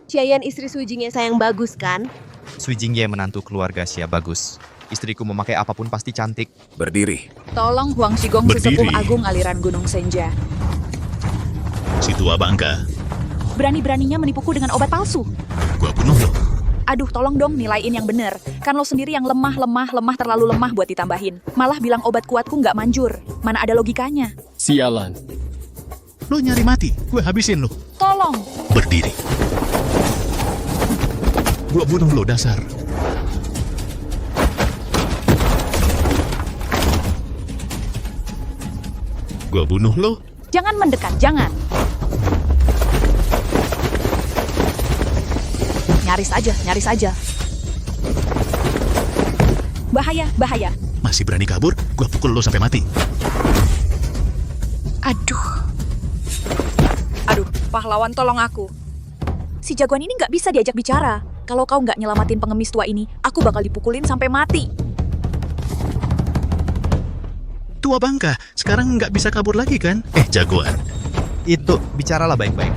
Xiayan istri Suijingye sayang bagus kan? Suijingye menantu keluarga Xia bagus. Istriku memakai apapun pasti cantik. Berdiri. Tolong Huang Xigong Berdiri. sesepuh agung aliran Gunung Senja. Si tua bangka. Berani-beraninya menipuku dengan obat palsu. Gua bunuh lo. Aduh, tolong dong nilaiin yang bener. Kan lo sendiri yang lemah, terlalu lemah buat ditambahin. Malah bilang obat kuatku nggak manjur. Mana ada logikanya. Sialan. Lo nyari mati, gue habisin lo. Tolong. Berdiri. Gua bunuh lo dasar. Gua bunuh lo. Jangan mendekat, jangan. Nyaris aja. Bahaya. Masih berani kabur, gua pukul lo sampai mati. Aduh, pahlawan tolong aku. Si jagoan ini nggak bisa diajak bicara. Kalau kau nggak nyelamatin pengemis tua ini, aku bakal dipukulin sampai mati. Tua bangka, sekarang nggak bisa kabur lagi kan? Jagoan. Itu, bicaralah baik-baik.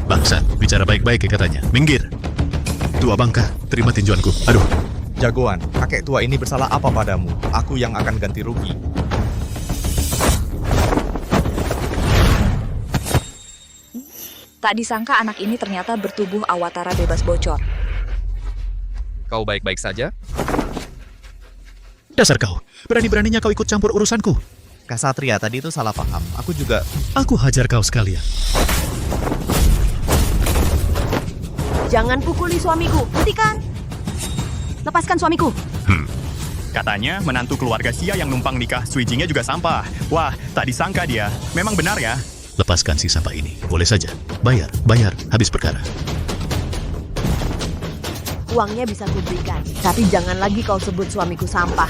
Bangsat, bicara baik-baik ya katanya. Minggir. Tua bangka, terima tinjuanku. Aduh. Jagoan, kakek tua ini bersalah apa padamu? Aku yang akan ganti rugi. Tak disangka anak ini ternyata bertubuh awatara bebas bocor. Kau baik-baik saja? Dasar kau, berani-beraninya kau ikut campur urusanku. Kasatria, tadi itu salah paham. Aku juga... Aku hajar kau sekalian. Jangan pukuli suamiku, hentikan! Lepaskan suamiku! Katanya menantu keluarga Xia yang numpang nikah Suijingye juga sampah. Wah, tak disangka dia. Memang benar ya? Lepaskan si sampah ini, boleh saja. Bayar, habis perkara. Uangnya bisa kuberikan, tapi jangan lagi kau sebut suamiku sampah.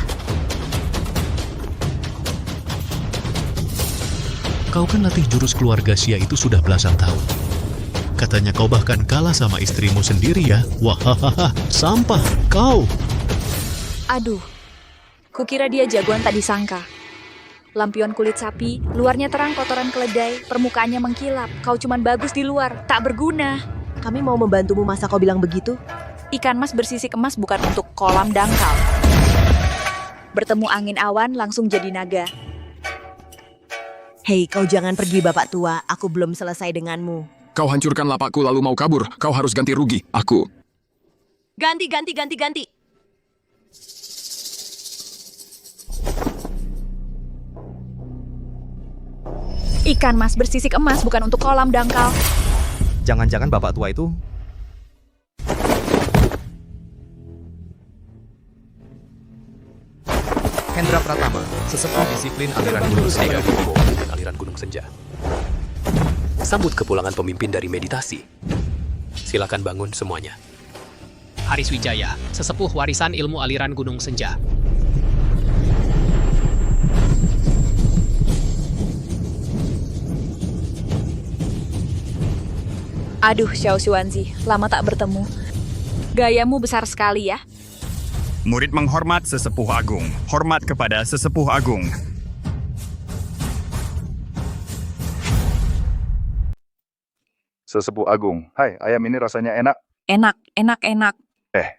Kau kan latih jurus keluarga Xia itu sudah belasan tahun. Katanya kau bahkan kalah sama istrimu sendiri ya. Wahahaha, sampah, kau. Aduh, kukira dia jagoan tak disangka. Lampion kulit sapi, luarnya terang kotoran keledai, permukaannya mengkilap. Kau cuman bagus di luar, tak berguna. Kami mau membantumu, masa kau bilang begitu? Ikan mas bersisik emas bukan untuk kolam dangkal. Bertemu angin awan langsung jadi naga. Hei, kau jangan pergi bapak tua, aku belum selesai denganmu. Kau hancurkan lapakku lalu mau kabur. Kau harus ganti rugi. Aku. Ganti. Ikan mas bersisik emas bukan untuk kolam dangkal. Jangan-jangan bapak tua itu... Hendra Pratama, sesepuh disiplin aliran Gunung Senja. Aliran Gunung Senja. Sambut kepulangan pemimpin dari meditasi. Silakan bangun semuanya. Haris Wijaya, sesepuh warisan ilmu aliran Gunung Senja. Aduh, Xiao Xuanzi, lama tak bertemu. Gayamu besar sekali ya. Murid menghormat sesepuh agung. Hormat kepada sesepuh agung. Sesepuh agung. Hai, ayam ini rasanya enak. Enak.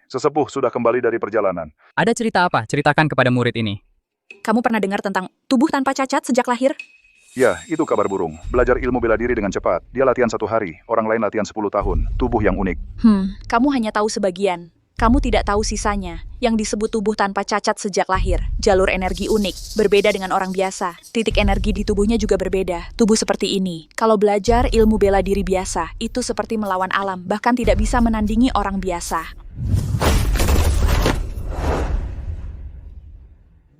Sesepuh sudah kembali dari perjalanan. Ada cerita apa? Ceritakan kepada murid ini. Kamu pernah dengar tentang tubuh tanpa cacat sejak lahir? Ya, itu kabar burung. Belajar ilmu bela diri dengan cepat. Dia latihan 1 hari, orang lain latihan 10 tahun. Tubuh yang unik. Kamu hanya tahu sebagian. Kamu tidak tahu sisanya, yang disebut tubuh tanpa cacat sejak lahir. Jalur energi unik, berbeda dengan orang biasa. Titik energi di tubuhnya juga berbeda. Tubuh seperti ini. Kalau belajar ilmu bela diri biasa, itu seperti melawan alam, bahkan tidak bisa menandingi orang biasa.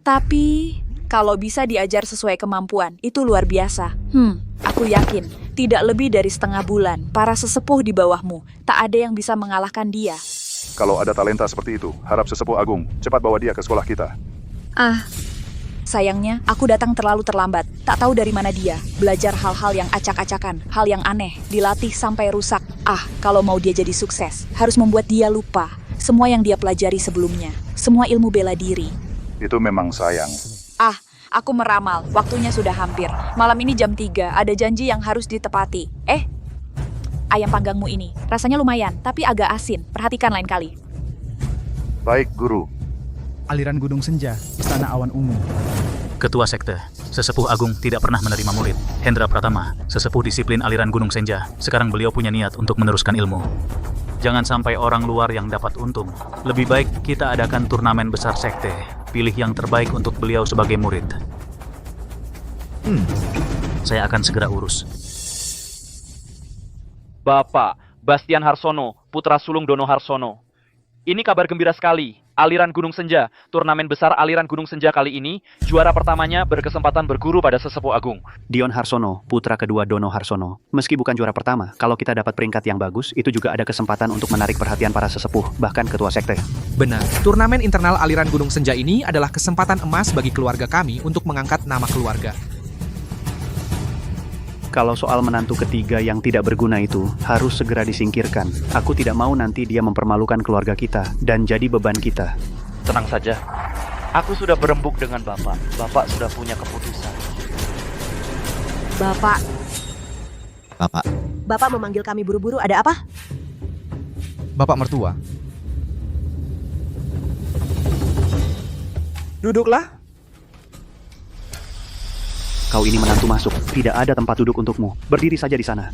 Tapi, kalau bisa diajar sesuai kemampuan, itu luar biasa. Aku yakin, tidak lebih dari setengah bulan, para sesepuh di bawahmu, tak ada yang bisa mengalahkan dia. Kalau ada talenta seperti itu, harap sesepuh agung cepat bawa dia ke sekolah kita. Sayangnya, aku datang terlalu terlambat. Tak tahu dari mana dia. Belajar hal-hal yang acak-acakan, hal yang aneh, dilatih sampai rusak. Kalau mau dia jadi sukses, harus membuat dia lupa semua yang dia pelajari sebelumnya. Semua ilmu bela diri. Itu memang sayang. Aku meramal, waktunya sudah hampir. Malam ini jam 3, ada janji yang harus ditepati. ayam panggangmu ini. Rasanya lumayan, tapi agak asin. Perhatikan lain kali. Baik, Guru. Aliran Gunung Senja, Istana Awan Ungu. Ketua Sekte, Sesepuh Agung tidak pernah menerima murid. Hendra Pratama, Sesepuh Disiplin Aliran Gunung Senja. Sekarang beliau punya niat untuk meneruskan ilmu. Jangan sampai orang luar yang dapat untung. Lebih baik kita adakan turnamen besar Sekte. Pilih yang terbaik untuk beliau sebagai murid. Saya akan segera urus. Bapak, Bastian Harsono, putra sulung Dono Harsono. Ini kabar gembira sekali. Aliran Gunung Senja, turnamen besar Aliran Gunung Senja kali ini, juara pertamanya berkesempatan berguru pada Sesepuh Agung. Dion Harsono, putra kedua Dono Harsono. Meski bukan juara pertama, kalau kita dapat peringkat yang bagus, itu juga ada kesempatan untuk menarik perhatian para sesepuh, bahkan ketua sekte. Benar, turnamen internal Aliran Gunung Senja ini adalah kesempatan emas bagi keluarga kami untuk mengangkat nama keluarga. Kalau soal menantu ketiga yang tidak berguna itu, harus segera disingkirkan. Aku tidak mau nanti dia mempermalukan keluarga kita, dan jadi beban kita. Tenang saja. Aku sudah berembuk dengan Bapak. Bapak sudah punya keputusan. Bapak, Bapak, Bapak memanggil kami buru-buru, ada apa? Bapak mertua. Duduklah. Kau ini menantu masuk, tidak ada tempat duduk untukmu. Berdiri saja di sana.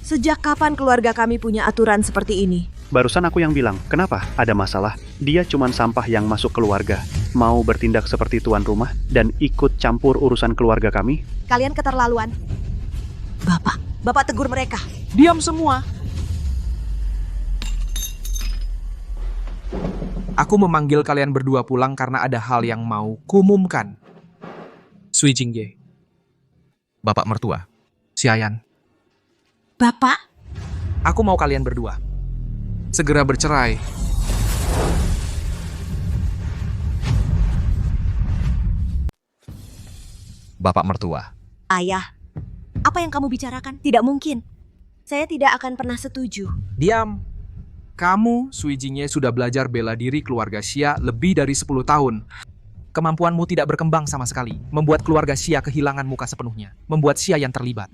Sejak kapan keluarga kami punya aturan seperti ini? Barusan aku yang bilang, kenapa? Ada masalah? Dia cuman sampah yang masuk keluarga. Mau bertindak seperti tuan rumah dan ikut campur urusan keluarga kami? Kalian keterlaluan. Bapak tegur mereka. Diam semua. Aku memanggil kalian berdua pulang karena ada hal yang mau kumumkan. Sui Jingye. Bapak mertua. Xiayan. Bapak? Aku mau kalian berdua segera bercerai. Bapak mertua. Ayah, apa yang kamu bicarakan? Tidak mungkin. Saya tidak akan pernah setuju. Diam. Kamu, Sui Jingye, sudah belajar bela diri keluarga Xia lebih dari 10 tahun. Kemampuanmu tidak berkembang sama sekali, membuat keluarga Xia kehilangan muka sepenuhnya, membuat Xia yang terlibat.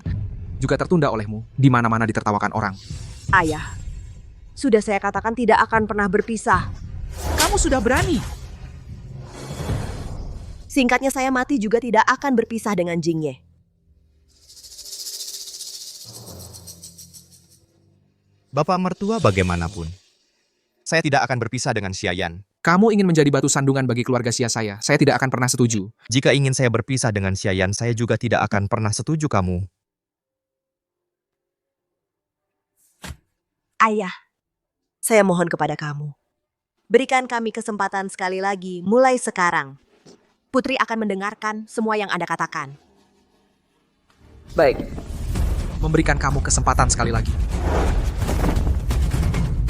Juga tertunda olehmu, di mana-mana ditertawakan orang. Ayah, sudah saya katakan tidak akan pernah berpisah. Kamu sudah berani. Singkatnya saya mati juga tidak akan berpisah dengan Jingye. Bapak mertua bagaimanapun, saya tidak akan berpisah dengan Xiayan. Kamu ingin menjadi batu sandungan bagi keluarga Xia saya tidak akan pernah setuju. Jika ingin saya berpisah dengan Xiayan, saya juga tidak akan pernah setuju kamu. Ayah, saya mohon kepada kamu. Berikan kami kesempatan sekali lagi, mulai sekarang. Putri akan mendengarkan semua yang Anda katakan. Baik. Memberikan kamu kesempatan sekali lagi.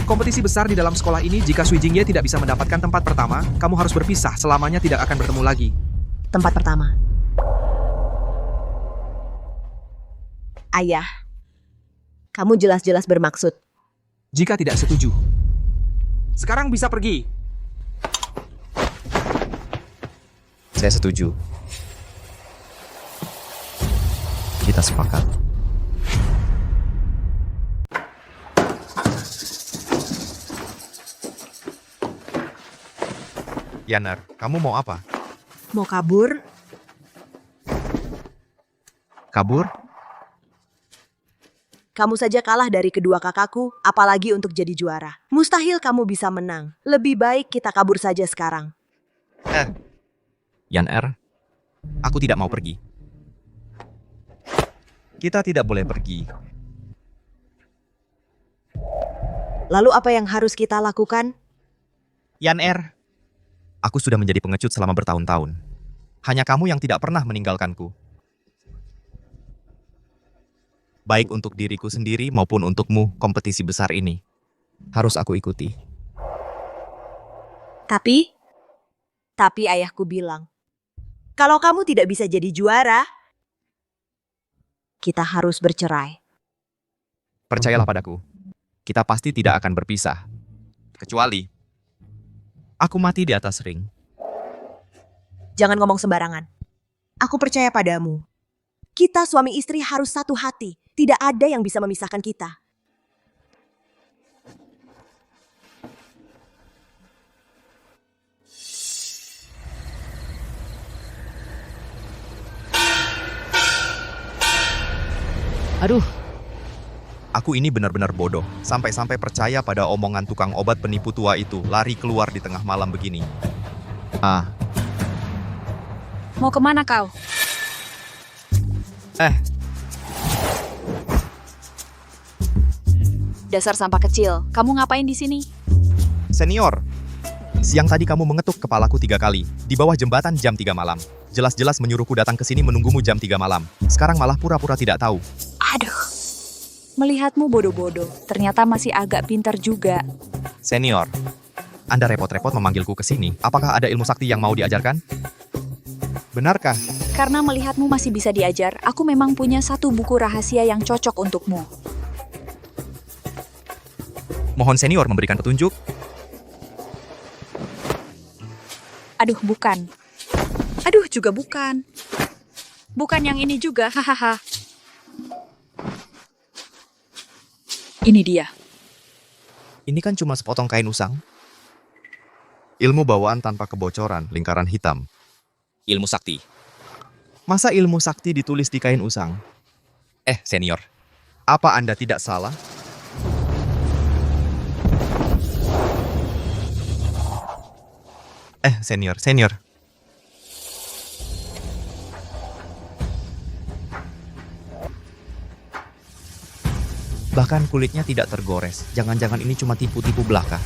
Kompetisi besar di dalam sekolah ini, jika Sui Jingye tidak bisa mendapatkan tempat pertama, kamu harus berpisah, selamanya tidak akan bertemu lagi. Tempat pertama. Ayah, kamu jelas-jelas bermaksud. Jika tidak setuju, sekarang bisa pergi. Saya setuju. Kita sepakat. Yanar, kamu mau apa? Mau kabur? Kabur? Kamu saja kalah dari kedua kakakku, apalagi untuk jadi juara. Mustahil kamu bisa menang. Lebih baik kita kabur saja sekarang. Yanar, aku tidak mau pergi. Kita tidak boleh pergi. Lalu apa yang harus kita lakukan? Yanar, aku sudah menjadi pengecut selama bertahun-tahun. Hanya kamu yang tidak pernah meninggalkanku. Baik untuk diriku sendiri maupun untukmu, kompetisi besar ini harus aku ikuti. Tapi ayahku bilang, kalau kamu tidak bisa jadi juara, kita harus bercerai. Percayalah padaku, kita pasti tidak akan berpisah. Kecuali aku mati di atas ring. Jangan ngomong sembarangan. Aku percaya padamu. Kita suami istri harus satu hati. Tidak ada yang bisa memisahkan kita. Aduh, Aku ini benar-benar bodoh, sampai-sampai percaya pada omongan tukang obat penipu tua itu, lari keluar di tengah malam begini. Mau kemana kau? Dasar sampah kecil, kamu ngapain di sini? Senior, siang tadi kamu mengetuk kepalaku 3 kali, di bawah jembatan jam 3 malam. Jelas-jelas menyuruhku datang ke sini menunggumu jam 3 malam. Sekarang malah pura-pura tidak tahu. Aduh, melihatmu bodoh-bodoh, ternyata masih agak pintar juga. Senior, Anda repot-repot memanggilku ke sini. Apakah ada ilmu sakti yang mau diajarkan? Benarkah? Karena melihatmu masih bisa diajar, aku memang punya satu buku rahasia yang cocok untukmu. Mohon senior memberikan petunjuk. Aduh, bukan. Aduh, juga bukan. Bukan yang ini juga, hahaha. Ini dia. Ini kan cuma sepotong kain usang. Ilmu bawaan tanpa kebocoran, lingkaran hitam. Ilmu sakti. Masa ilmu sakti ditulis di kain usang? Senior, apa Anda tidak salah? Senior. Bahkan kulitnya tidak tergores. Jangan-jangan ini cuma tipu-tipu belaka.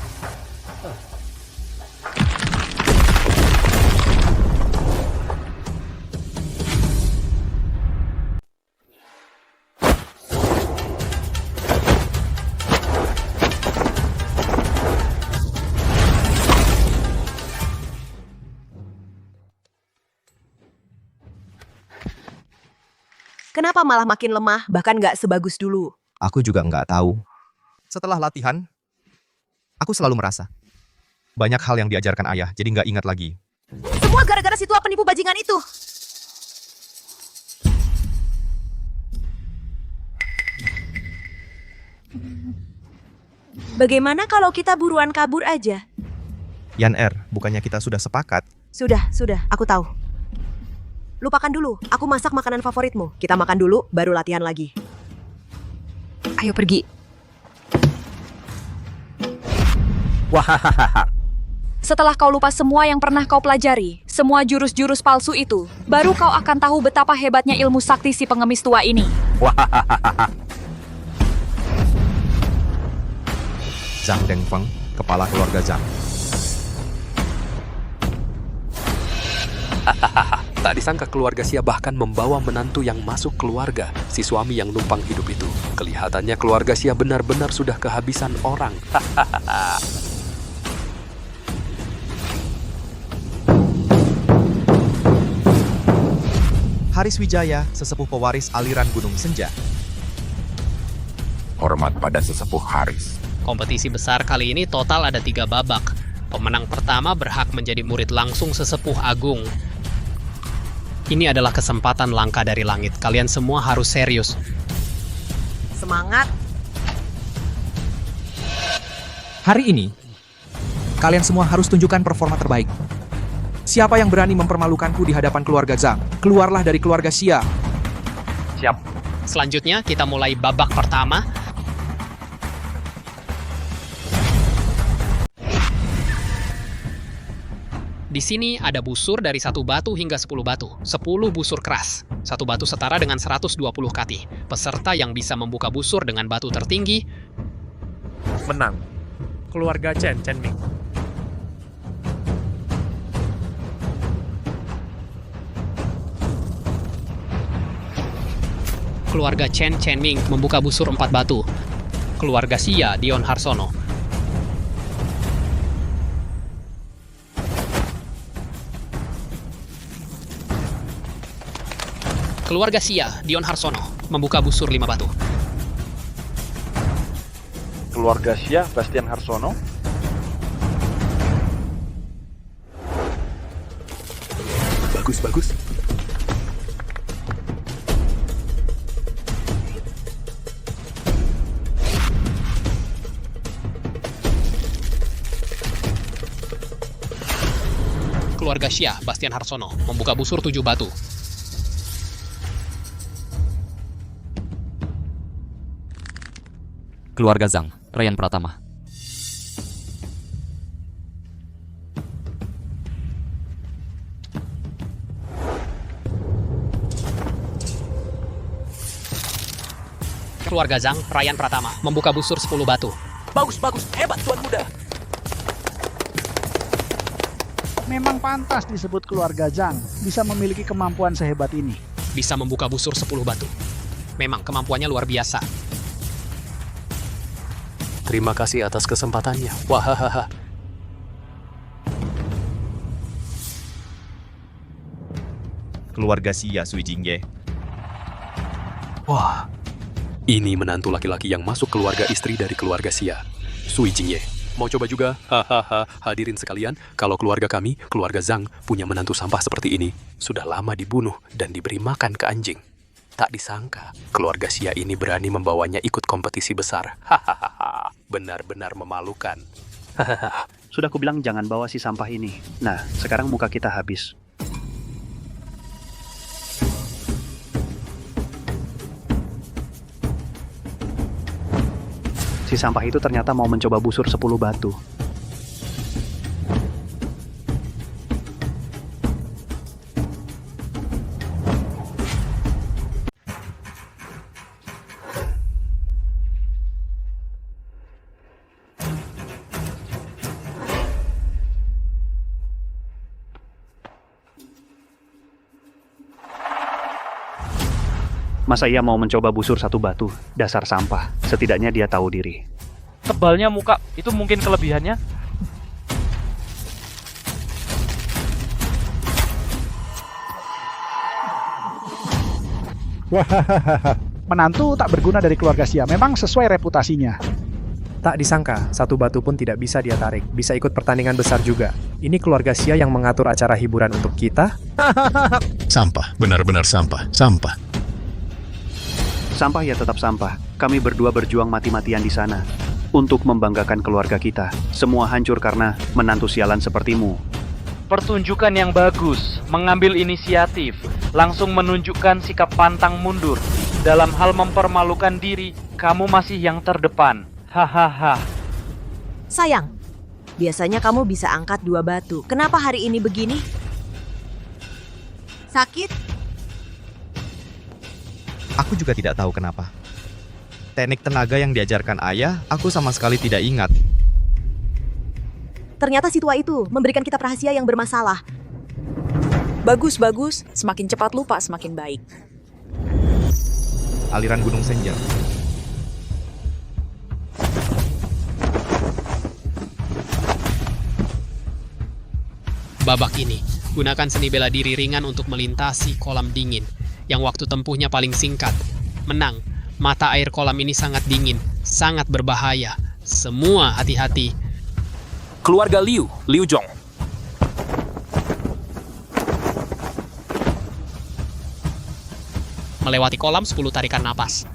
Kenapa malah makin lemah, bahkan nggak sebagus dulu? Aku juga nggak tahu. Setelah latihan, aku selalu merasa banyak hal yang diajarkan ayah, jadi nggak ingat lagi. Semua gara-gara si tua penipu bajingan itu. Bagaimana kalau kita buruan kabur aja? Yan bukannya kita sudah sepakat? Sudah, aku tahu. Lupakan dulu, aku masak makanan favoritmu. Kita makan dulu, baru latihan lagi. Ayo pergi. Wahahaha. Setelah kau lupa semua yang pernah kau pelajari, semua jurus-jurus palsu itu, baru kau akan tahu betapa hebatnya ilmu sakti si pengemis tua ini. Wahahaha. Zhang Dengfeng, kepala keluarga Zhang. Tak disangka keluarga Xia bahkan membawa menantu yang masuk keluarga, si suami yang numpang hidup itu. Kelihatannya keluarga Xia benar-benar sudah kehabisan orang. Haris Wijaya, sesepuh pewaris aliran Gunung Senja. Hormat pada sesepuh Haris. Kompetisi besar kali ini total ada 3 babak. Pemenang pertama berhak menjadi murid langsung sesepuh agung. Ini adalah kesempatan langka dari langit. Kalian semua harus serius. Semangat. Hari ini, kalian semua harus tunjukkan performa terbaik. Siapa yang berani mempermalukanku di hadapan keluarga Zhang, keluarlah dari keluarga Xia. Siap. Selanjutnya kita mulai babak pertama. Di sini ada busur dari 1 batu hingga 10 batu. 10 busur keras. 1 batu setara dengan 120 kati. Peserta yang bisa membuka busur dengan batu tertinggi menang. Keluarga Chen Ming. Keluarga Chen Ming membuka busur 4 batu. Keluarga Xia Dion Harsono. Keluarga Xia Dion Harsono membuka busur 5 batu. Keluarga Xia Bastian Harsono. Bagus. Keluarga Xia Bastian Harsono membuka busur 7 batu. Keluarga Zhang, Ryan Pratama. Keluarga Zhang, Ryan Pratama, membuka busur 10 batu. Bagus, hebat Tuan Muda. Memang pantas disebut keluarga Zhang, bisa memiliki kemampuan sehebat ini. Bisa membuka busur 10 batu. Memang kemampuannya luar biasa. Terima kasih atas kesempatannya. Wahahaha. Keluarga Xia Sui Jingye. Wah, ini menantu laki-laki yang masuk keluarga istri dari keluarga Xia, Sui Jingye. Mau coba juga? Hahaha, hadirin sekalian, kalau keluarga kami, keluarga Zhang, punya menantu sampah seperti ini. Sudah lama dibunuh dan diberi makan ke anjing. Tak disangka, keluarga Xia ini berani membawanya ikut kompetisi besar. Hahaha, benar-benar memalukan. Sudah kubilang jangan bawa si sampah ini. Nah, sekarang muka kita habis. Si sampah itu ternyata mau mencoba busur 10 batu. Masa ia mau mencoba busur 1 batu? Dasar sampah. Setidaknya dia tahu diri. Tebalnya muka, itu mungkin kelebihannya? Wah, menantu tak berguna dari keluarga Xia, memang sesuai reputasinya. Tak disangka, 1 batu pun tidak bisa dia tarik. Bisa ikut pertandingan besar juga. Ini keluarga Xia yang mengatur acara hiburan untuk kita? Sampah, benar-benar sampah, sampah. Sampah ya tetap sampah. Kami berdua berjuang mati-matian di sana. Untuk membanggakan keluarga kita. Semua hancur karena menantu sialan sepertimu. Pertunjukan yang bagus, mengambil inisiatif, langsung menunjukkan sikap pantang mundur. Dalam hal mempermalukan diri, kamu masih yang terdepan. Hahaha. Sayang, biasanya kamu bisa angkat 2 batu. Kenapa hari ini begini? Sakit? Aku juga tidak tahu kenapa. Teknik tenaga yang diajarkan ayah, aku sama sekali tidak ingat. Ternyata si tua itu memberikan kitab rahasia yang bermasalah. Bagus. Semakin cepat lupa, semakin baik. Aliran Gunung Senja. Babak ini, gunakan seni bela diri ringan untuk melintasi kolam dingin, yang waktu tempuhnya paling singkat. Menang, mata air kolam ini sangat dingin, sangat berbahaya. Semua hati-hati. Keluarga Liu Zhong. Melewati kolam 10 tarikan napas.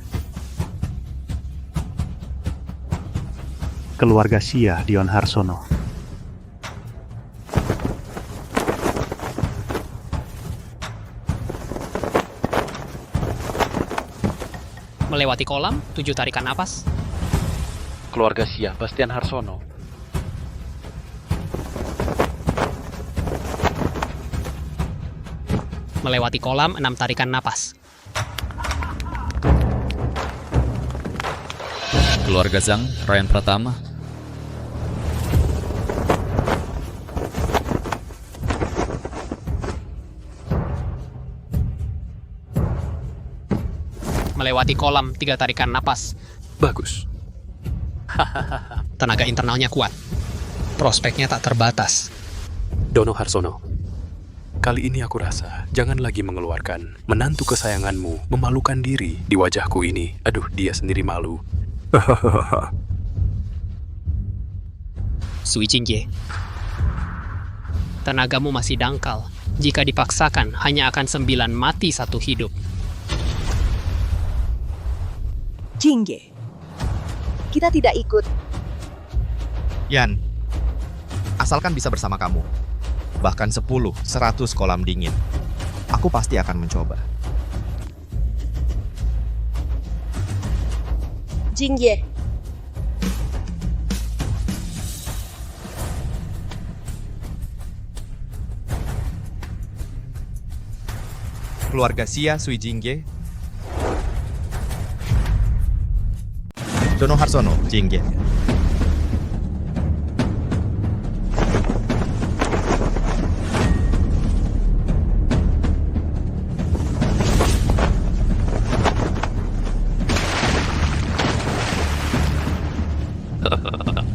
Keluarga Xia Dion Harsono. Melewati kolam 7 tarikan napas. Keluarga Xia Bastian Harsono. Melewati kolam 6 tarikan napas. Keluarga Zhang, Ryan Pratama. Melewati kolam 3 tarikan napas. Bagus. Tenaga internalnya kuat. Prospeknya tak terbatas. Dono Harsono, kali ini aku rasa jangan lagi mengeluarkan menantu kesayanganmu memalukan diri di wajahku ini. Aduh, dia sendiri malu. Sui Jingye, tenagamu masih dangkal. Jika dipaksakan, hanya akan 9 mati 1 hidup. Jingye, kita tidak ikut. Yan, asalkan bisa bersama kamu. Bahkan 10-100 kolam dingin. Aku pasti akan mencoba. Jingye, Keluarga Xia Sui Jingye. Dono Harsono Jingye.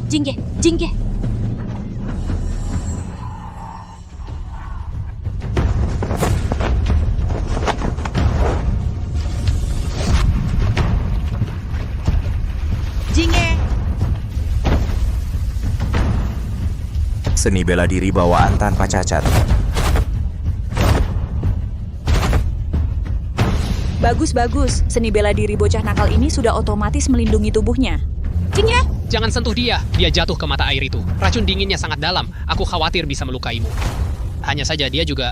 Jingge, Jingge. Jingge. Seni bela diri bawaan tanpa cacat. Bagus, bagus. Seni bela diri bocah nakal ini sudah otomatis melindungi tubuhnya. Jingge! Jangan sentuh dia, dia jatuh ke mata air itu. Racun dinginnya sangat dalam, aku khawatir bisa melukaimu. Hanya saja dia juga...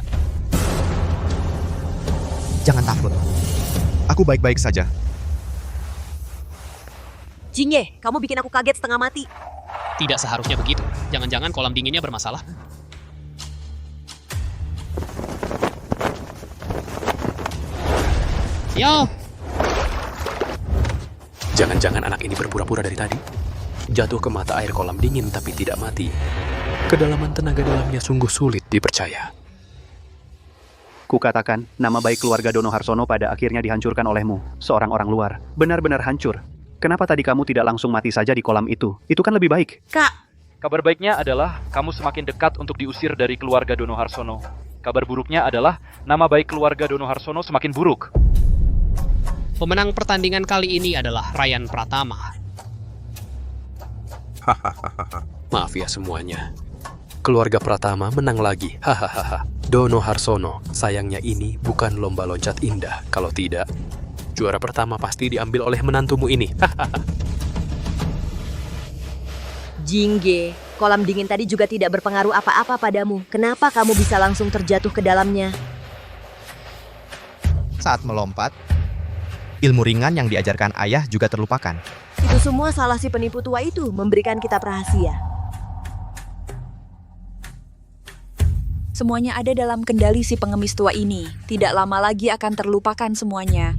Jangan takut. Aku baik-baik saja. Jingge, kamu bikin aku kaget setengah mati. Tidak seharusnya begitu. Jangan-jangan kolam dinginnya bermasalah. Yo! Jangan-jangan anak ini berpura-pura dari tadi. Jatuh ke mata air kolam dingin tapi tidak mati. Kedalaman tenaga dalamnya sungguh sulit dipercaya. Kukatakan, nama baik keluarga Dono Harsono pada akhirnya dihancurkan olehmu, seorang orang luar. Benar-benar hancur. Kenapa tadi kamu tidak langsung mati saja di kolam itu? Itu kan lebih baik. Kak! Kabar baiknya adalah kamu semakin dekat untuk diusir dari keluarga Dono Harsono. Kabar buruknya adalah nama baik keluarga Dono Harsono semakin buruk. Pemenang pertandingan kali ini adalah Ryan Pratama. Maaf ya semuanya. Keluarga Pratama menang lagi. Hahaha. Dono Harsono, sayangnya ini bukan lomba loncat indah. Kalau tidak, juara pertama pasti diambil oleh menantumu ini. Jingge, kolam dingin tadi juga tidak berpengaruh apa-apa padamu. Kenapa kamu bisa langsung terjatuh ke dalamnya? Saat melompat, ilmu ringan yang diajarkan ayah juga terlupakan. Itu semua salah si penipu tua itu memberikan kitab rahasia. Semuanya ada dalam kendali si pengemis tua ini. Tidak lama lagi akan terlupakan semuanya.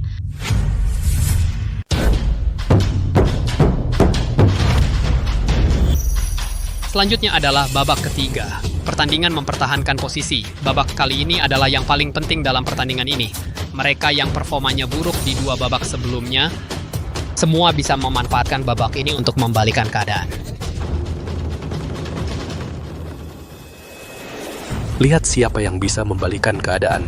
Selanjutnya adalah babak ketiga. Pertandingan mempertahankan posisi. Babak kali ini adalah yang paling penting dalam pertandingan ini. Mereka yang performanya buruk di dua babak sebelumnya, semua bisa memanfaatkan babak ini untuk membalikan keadaan. Lihat siapa yang bisa membalikan keadaan.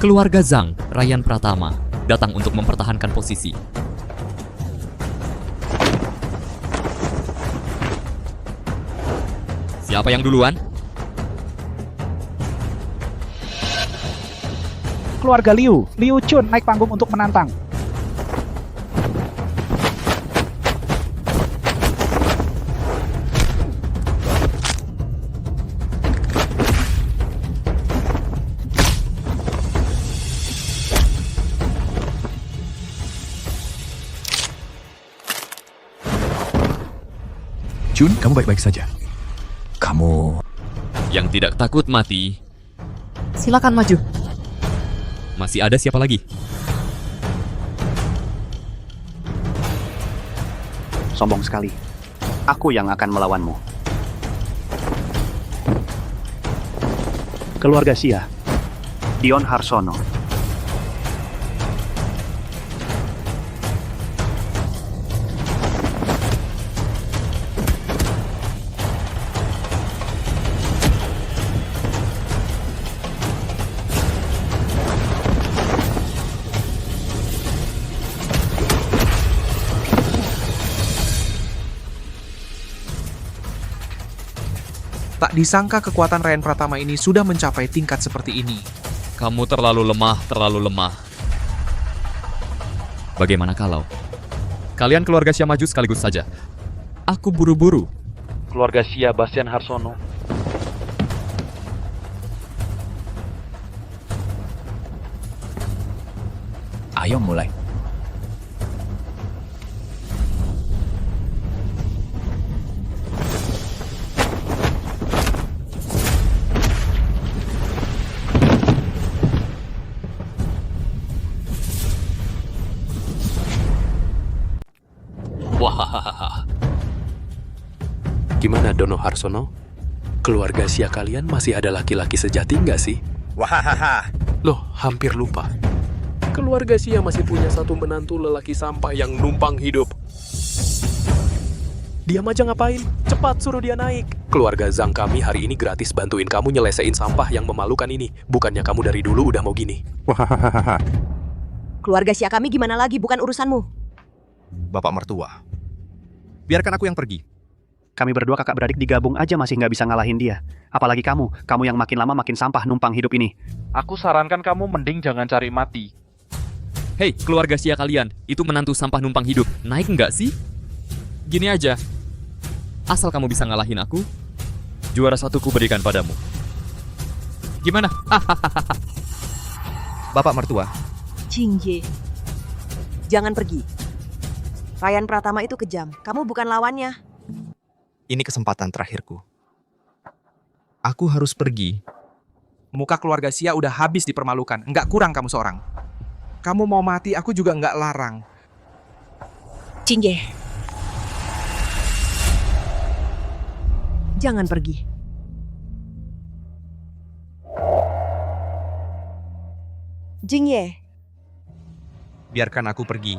Keluarga Zhang, Ryan Pratama, datang untuk mempertahankan posisi. Siapa yang duluan? Keluarga Liu Chun naik panggung untuk menantang. Chun, kamu baik-baik saja. Kamu... Yang tidak takut mati, silakan maju. Masih ada siapa lagi? Sombong sekali. Aku yang akan melawanmu. Keluarga Xia, Dion Harsono. Tak disangka kekuatan Ryan Pratama ini sudah mencapai tingkat seperti ini. Kamu terlalu lemah, terlalu lemah. Bagaimana kalau kalian keluarga Xia maju sekaligus saja? Aku buru-buru. Keluarga Xia Bastian Harsono. Ayo mulai. Wahahaha. Gimana Dono Harsono? Keluarga Sia kalian masih ada laki-laki sejati nggak sih? Wahahaha. Loh, hampir lupa. Keluarga Sia masih punya satu menantu lelaki sampah yang numpang hidup. Diam aja ngapain? Cepat suruh dia naik. Keluarga Zhang kami hari ini gratis bantuin kamu nyelesain sampah yang memalukan ini. Bukannya kamu dari dulu udah mau gini. Wahahaha. Keluarga Sia kami gimana lagi, bukan urusanmu. Bapak mertua. Biarkan aku yang pergi. Kami berdua kakak beradik digabung aja masih nggak bisa ngalahin dia. Apalagi kamu yang makin lama makin sampah numpang hidup ini. Aku sarankan kamu mending jangan cari mati. Hei, keluarga Sia kalian, itu menantu sampah numpang hidup. Naik nggak sih? Gini aja. Asal kamu bisa ngalahin aku, juara satu ku berikan padamu. Gimana? Bapak mertua. Jingye, jangan pergi. Ryan Pratama itu kejam. Kamu bukan lawannya. Ini kesempatan terakhirku. Aku harus pergi. Muka keluarga Sia udah habis dipermalukan. Nggak kurang kamu seorang. Kamu mau mati, aku juga nggak larang. Jingye, jangan pergi. Jingye, Biarkan aku pergi.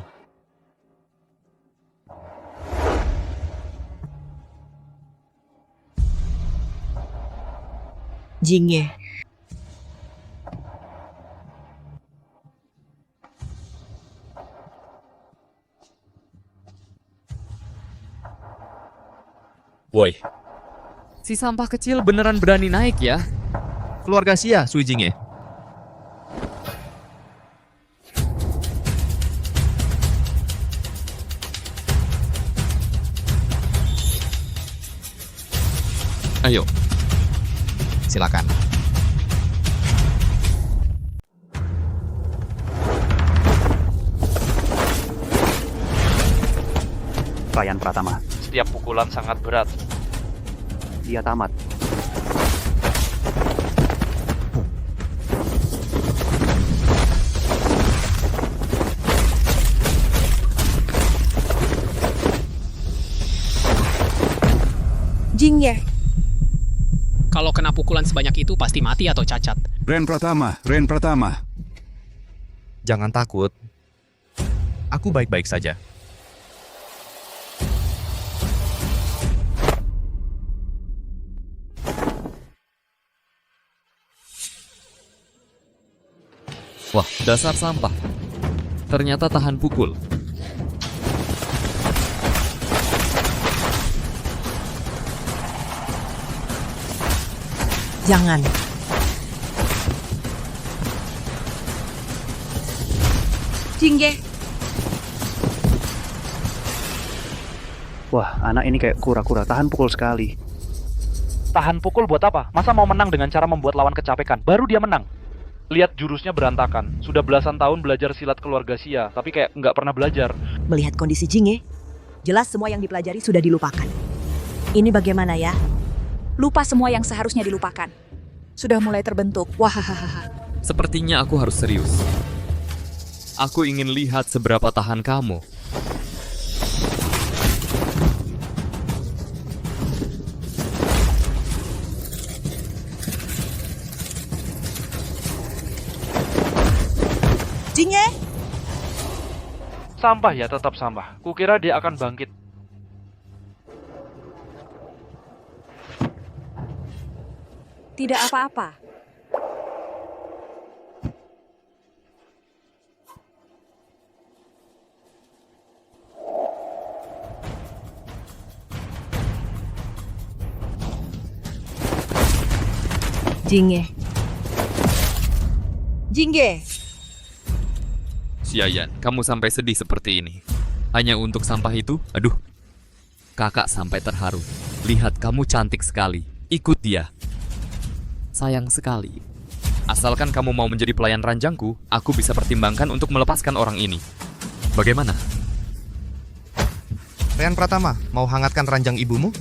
Jingye. Woi, si sampah kecil beneran berani naik ya? Keluarga Sia, Sui Jingye. Ayo. Silakan. Ryan Pratama. Setiap pukulan sangat berat. Dia tamat. Jingye. Kalau kena pukulan sebanyak itu pasti mati atau cacat. Ren Pratama. Jangan takut. Aku baik-baik saja. Wah, dasar sampah. Ternyata tahan pukul. Jangan. Jingye. Wah, anak ini kayak kura-kura, tahan pukul sekali. Tahan pukul buat apa? Masa mau menang dengan cara membuat lawan kecapekan? Baru dia menang. Lihat jurusnya berantakan. Sudah belasan tahun belajar silat keluarga Sia, tapi kayak nggak pernah belajar. Melihat kondisi Jingye, jelas semua yang dipelajari sudah dilupakan. Ini bagaimana ya? Lupa semua yang seharusnya dilupakan. Sudah mulai terbentuk. Wahahaha. Sepertinya aku harus serius. Aku ingin lihat seberapa tahan kamu. Jingye. Sampah ya, tetap sampah. Kukira dia akan bangkit. Tidak apa-apa. Jingye. Jingye. Xiayan, kamu sampai sedih seperti ini. Hanya untuk sampah itu? Aduh. Kakak sampai terharu. Lihat, kamu cantik sekali. Ikut dia. Sayang sekali. Asalkan kamu mau menjadi pelayan ranjangku, aku bisa pertimbangkan untuk melepaskan orang ini. Bagaimana? Ryan Pratama, mau hangatkan ranjang ibumu?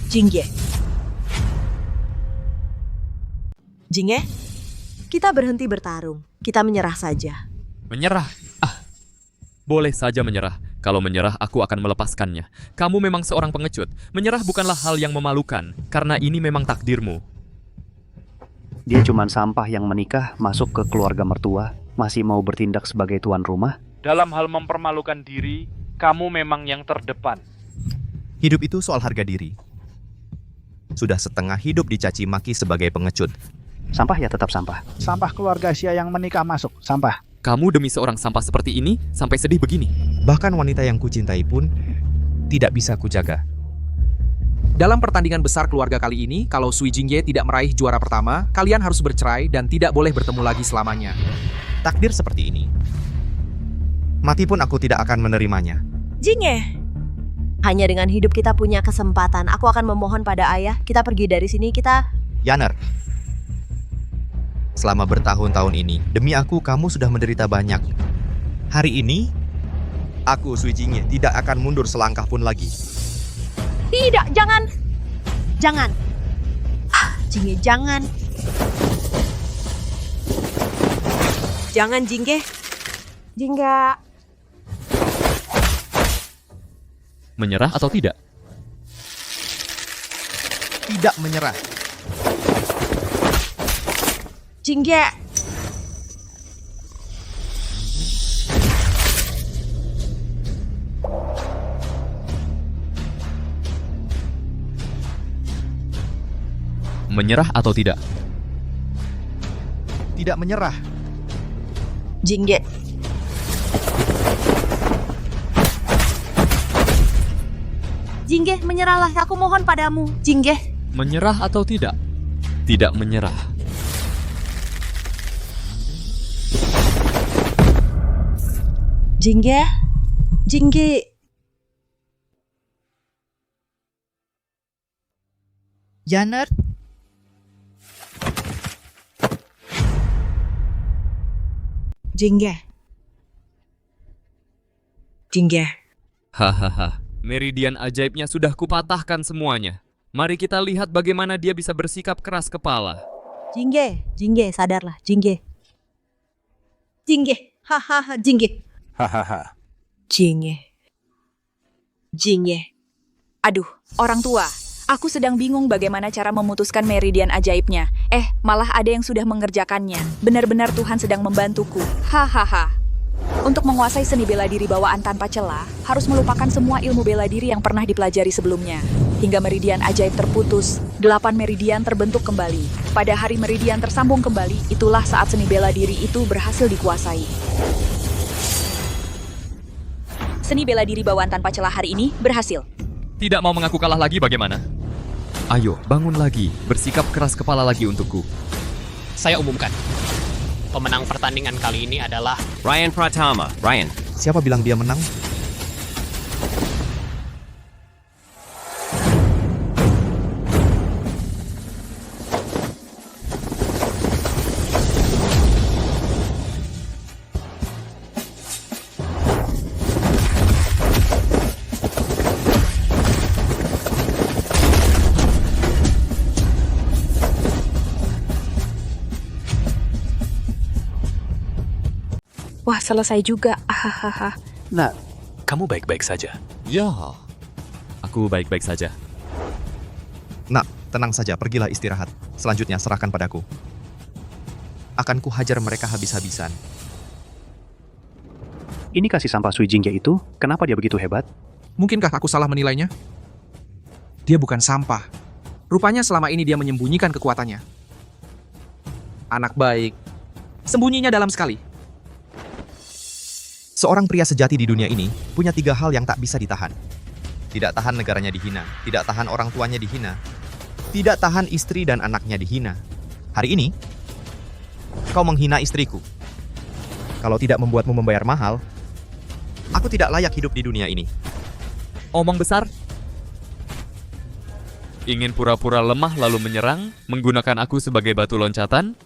Jingye. Jingye, kita berhenti bertarung. Kita menyerah saja. Menyerah? Ah, boleh saja menyerah. Kalau menyerah, aku akan melepaskannya. Kamu memang seorang pengecut. Menyerah bukanlah hal yang memalukan, karena ini memang takdirmu. Dia cuma sampah yang menikah, masuk ke keluarga mertua, masih mau bertindak sebagai tuan rumah. Dalam hal mempermalukan diri, kamu memang yang terdepan. Hidup itu soal harga diri. Sudah setengah hidup dicaci maki sebagai pengecut. Sampah ya tetap sampah. Sampah keluarga Xia yang menikah masuk, sampah. Kamu demi seorang sampah seperti ini, sampai sedih begini. Bahkan wanita yang kucintai pun tidak bisa kujaga. Dalam pertandingan besar keluarga kali ini, kalau Sui Jingye tidak meraih juara pertama, kalian harus bercerai dan tidak boleh bertemu lagi selamanya. Takdir seperti ini. Mati pun aku tidak akan menerimanya. Jingye, hanya dengan hidup kita punya kesempatan. Aku akan memohon pada ayah, kita pergi dari sini, kita... Yaner, selama bertahun-tahun ini, demi aku kamu sudah menderita banyak. Hari ini, aku Sui Jingye tidak akan mundur selangkah pun lagi. Tidak, jangan. Jangan. Jingye, jangan. Jangan, Jingye. Jingga. Menyerah atau tidak? Tidak menyerah. Jingye. Menyerah atau tidak? Tidak menyerah. Jingye. Jingye, menyerahlah. Aku mohon padamu. Jingye. Menyerah atau tidak? Tidak menyerah. Jingye. Jingye. Yaner. Jingye. Jingye. Hahaha, meridian ajaibnya sudah kupatahkan semuanya. Mari kita lihat bagaimana dia bisa bersikap keras kepala. Jingye, Jingye, sadarlah, Jingye. Jingye, hahaha, Jingye. Hahaha. Jingye. Jingye. Aduh, orang tua. Aku sedang bingung bagaimana cara memutuskan meridian ajaibnya. Malah ada yang sudah mengerjakannya. Benar-benar Tuhan sedang membantuku. Hahaha. Untuk menguasai seni bela diri bawaan tanpa celah, harus melupakan semua ilmu bela diri yang pernah dipelajari sebelumnya. Hingga meridian ajaib terputus, 8 meridian terbentuk kembali. Pada hari meridian tersambung kembali, itulah saat seni bela diri itu berhasil dikuasai. Seni bela diri bawaan tanpa celah hari ini berhasil. Tidak mau mengaku kalah lagi bagaimana? Ayo, bangun lagi. Bersikap keras kepala lagi untukku. Saya umumkan. Pemenang pertandingan kali ini adalah Ryan Pratama. Ryan. Siapa bilang dia menang? Wah, selesai juga. Ahahaha. Nah, kamu baik-baik saja. Ya, aku baik-baik saja. Nak, tenang saja, pergilah istirahat. Selanjutnya serahkan padaku. Akan kuhajar mereka habis-habisan. Ini kasih sampah Sui Jingye itu, kenapa dia begitu hebat? Mungkinkah aku salah menilainya? Dia bukan sampah. Rupanya selama ini dia menyembunyikan kekuatannya. Anak baik. Sembunyinya dalam sekali. Seorang pria sejati di dunia ini punya 3 hal yang tak bisa ditahan. Tidak tahan negaranya dihina, tidak tahan orang tuanya dihina, tidak tahan istri dan anaknya dihina. Hari ini, kau menghina istriku. Kalau tidak membuatmu membayar mahal, aku tidak layak hidup di dunia ini. Omong besar. Ingin pura-pura lemah lalu menyerang, menggunakan aku sebagai batu loncatan?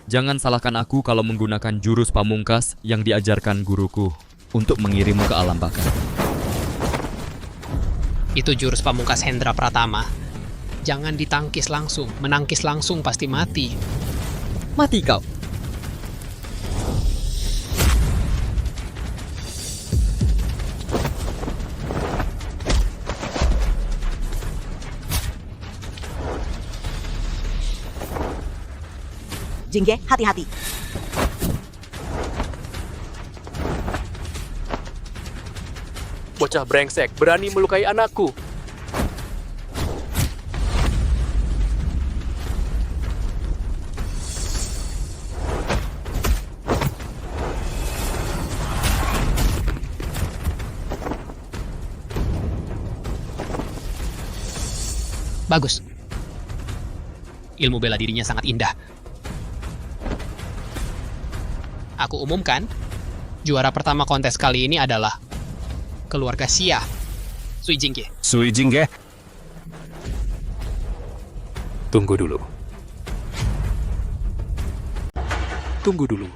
Jangan salahkan aku kalau menggunakan jurus pamungkas yang diajarkan guruku untuk mengirimmu ke alam baka. itu jurus pamungkas Hendra Pratama. Jangan ditangkis langsung, menangkis langsung pasti mati. Mati kau. Jingge, hati-hati. Bocah brengsek, berani melukai anakku. Bagus. Ilmu bela dirinya sangat indah. Aku umumkan, juara pertama kontes kali ini adalah keluarga Xia, Sui Jingge. Sui Jingge. Tunggu dulu. Tunggu dulu.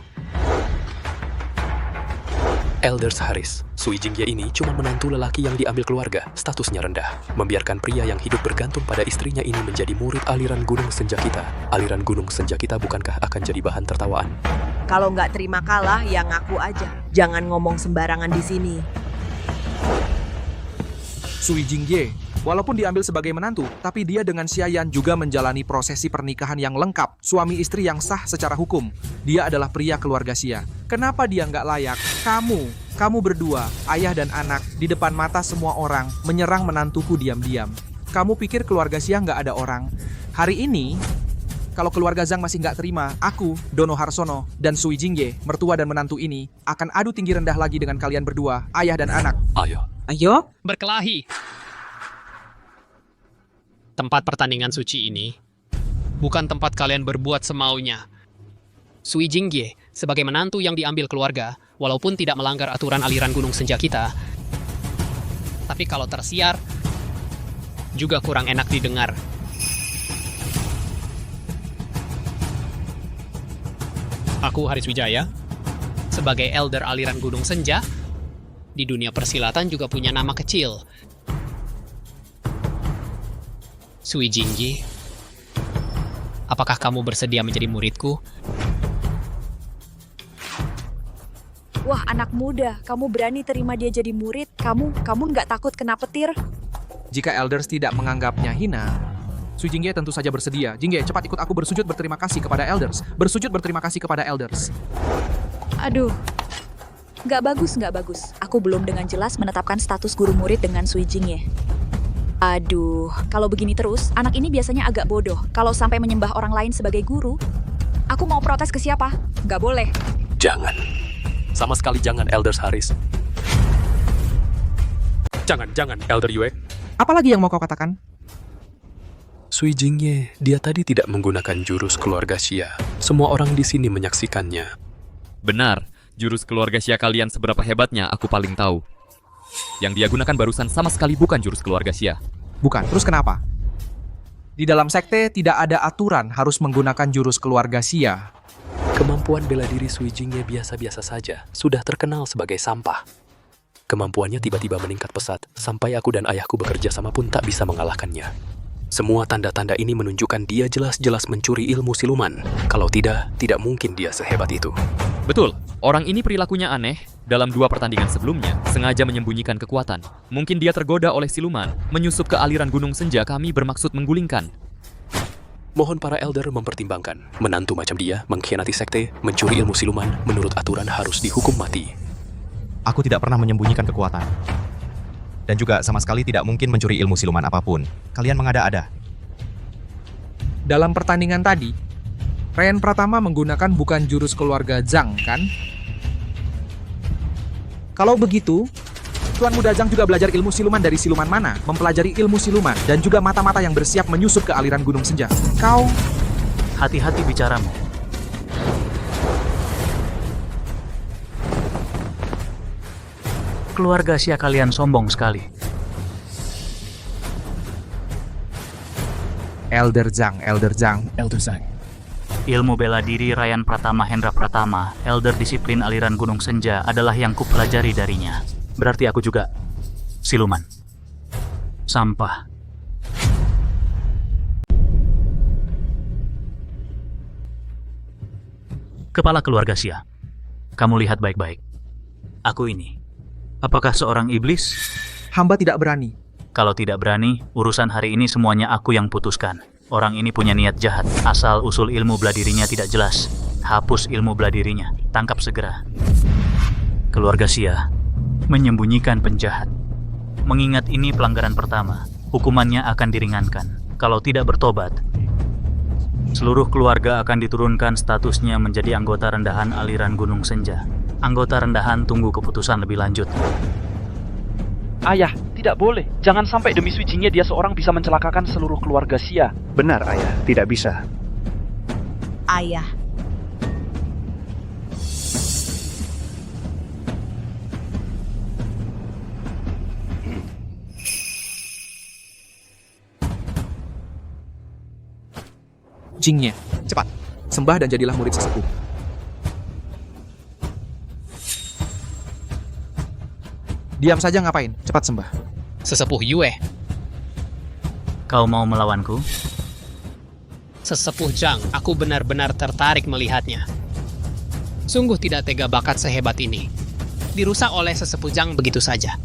Elders Haris, Sui Jingye ini cuma menantu lelaki yang diambil keluarga, statusnya rendah. Membiarkan pria yang hidup bergantung pada istrinya ini menjadi murid aliran Gunung Senja kita. Aliran Gunung Senja kita bukankah akan jadi bahan tertawaan? Kalau nggak terima kalah, ya ngaku aja. Jangan ngomong sembarangan di sini. Sui Jingye, walaupun diambil sebagai menantu, tapi dia dengan Xiayan juga menjalani prosesi pernikahan yang lengkap, suami istri yang sah secara hukum. Dia adalah pria keluarga Xia. Kenapa dia nggak layak? Kamu berdua, ayah dan anak, di depan mata semua orang, menyerang menantuku diam-diam. Kamu pikir keluarga Xia nggak ada orang? Hari ini, kalau keluarga Zhang masih nggak terima, aku, Dono Harsono, dan Sui Jingye, mertua dan menantu ini, akan adu tinggi rendah lagi dengan kalian berdua, ayah dan anak. Ayo. Berkelahi. Tempat pertandingan suci ini bukan tempat kalian berbuat semaunya. Sui Jingye, sebagai menantu yang diambil keluarga, walaupun tidak melanggar aturan aliran Gunung Senja kita, tapi kalau tersiar, juga kurang enak didengar. Aku Haris Wijaya, sebagai elder aliran Gunung Senja, di dunia persilatan juga punya nama kecil. Sui Jingye, apakah kamu bersedia menjadi muridku? Wah, anak muda, kamu berani terima dia jadi murid? Kamu nggak takut kena petir? Jika elders tidak menganggapnya hina, Sui Jingye tentu saja bersedia. Jingye, cepat ikut aku bersujud berterima kasih kepada elders. Bersujud berterima kasih kepada elders. Aduh, nggak bagus. Aku belum dengan jelas menetapkan status guru murid dengan Sui Jingye. Aduh, kalau begini terus, anak ini biasanya agak bodoh. Kalau sampai menyembah orang lain sebagai guru, aku mau protes ke siapa? Nggak boleh. Jangan. Sama sekali jangan, Elders Haris. Jangan, Elder Yue. Apalagi yang mau kau katakan? Sui Jingye, dia tadi tidak menggunakan jurus keluarga Xia. Semua orang di sini menyaksikannya. Benar, jurus keluarga Xia kalian seberapa hebatnya aku paling tahu. Yang dia gunakan barusan sama sekali bukan jurus keluarga Xia. Bukan, terus kenapa? Di dalam sekte tidak ada aturan harus menggunakan jurus keluarga Xia. Kemampuan bela diri Sui Jingye biasa-biasa saja, sudah terkenal sebagai sampah. Kemampuannya tiba-tiba meningkat pesat, sampai aku dan ayahku bekerja sama pun tak bisa mengalahkannya. Semua tanda-tanda ini menunjukkan dia jelas-jelas mencuri ilmu siluman. Kalau tidak mungkin dia sehebat itu. Betul, orang ini perilakunya aneh. Dalam 2 pertandingan sebelumnya, sengaja menyembunyikan kekuatan. Mungkin dia tergoda oleh siluman, menyusup ke aliran Gunung Senja kami bermaksud menggulingkan. Mohon para elder mempertimbangkan. Menantu macam dia, mengkhianati sekte, mencuri ilmu siluman, menurut aturan harus dihukum mati. Aku tidak pernah menyembunyikan kekuatan. Dan juga sama sekali tidak mungkin mencuri ilmu siluman apapun. Kalian mengada-ada. Dalam pertandingan tadi, Ryan Pratama menggunakan bukan jurus keluarga Zhang, kan? Kalau begitu, Tuan Muda Zhang juga belajar ilmu siluman dari siluman mana, mempelajari ilmu siluman, dan juga mata-mata yang bersiap menyusup ke aliran Gunung Senja. Kau... Hati-hati bicaramu. Keluarga Xia kalian sombong sekali. Elder Zhang. Ilmu bela diri Ryan Pratama Hendra Pratama, elder disiplin aliran Gunung Senja adalah yang kupelajari darinya. Berarti aku juga siluman. Sampah. Kepala keluarga Xia, kamu lihat baik-baik. Aku ini. Apakah seorang iblis? Hamba tidak berani. Kalau tidak berani, urusan hari ini semuanya aku yang putuskan. Orang ini punya niat jahat. Asal-usul ilmu bela dirinya tidak jelas. Hapus ilmu bela dirinya. Tangkap segera. Keluarga Xia menyembunyikan penjahat. Mengingat ini pelanggaran pertama, hukumannya akan diringankan. Kalau tidak bertobat, seluruh keluarga akan diturunkan statusnya menjadi anggota rendahan aliran Gunung Senja. Anggota rendahan tunggu keputusan lebih lanjut. Ayah, tidak boleh. Jangan sampai demi Sui Jingye dia seorang bisa mencelakakan seluruh keluarga Xia. Benar, Ayah. Tidak bisa. Ayah, Jingye, Cepat. sembah dan jadilah murid sesepuh. Diam saja ngapain? Cepat sembah. Sesepuh Yue, Kau mau melawanku? Sesepuh Zhang, aku benar-benar tertarik melihatnya. Sungguh tidak tega bakat sehebat ini. Dirusak oleh sesepuh Zhang begitu saja.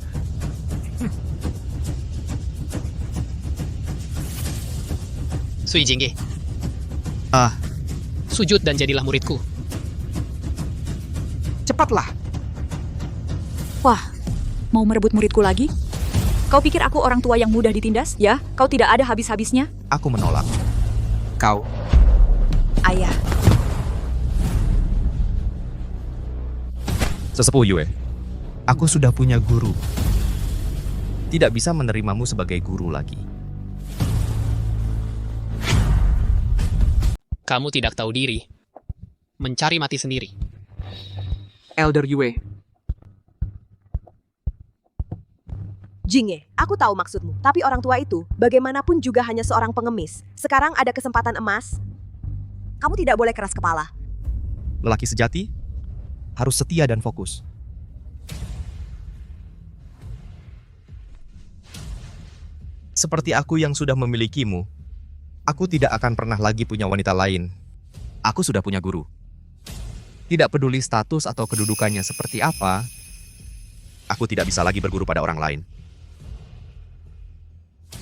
Sui Jingye, sujud dan jadilah muridku. Cepatlah. Wah, mau merebut muridku lagi? Kau pikir aku orang tua yang mudah ditindas? Ya, kau tidak ada habis-habisnya? Aku menolak. Kau. ayah. Sesepuh Yue, aku sudah punya guru. Tidak bisa menerimamu sebagai guru lagi. Kamu tidak tahu diri. Mencari mati sendiri. Elder Yue. Jingye, aku tahu maksudmu. Tapi orang tua itu, bagaimanapun juga hanya seorang pengemis. Sekarang ada kesempatan emas. Kamu tidak boleh keras kepala. Lelaki sejati harus setia dan fokus. Seperti aku yang sudah memilikimu, aku tidak akan pernah lagi punya wanita lain. Aku sudah punya guru. Tidak peduli status atau kedudukannya seperti apa, aku tidak bisa lagi berguru pada orang lain.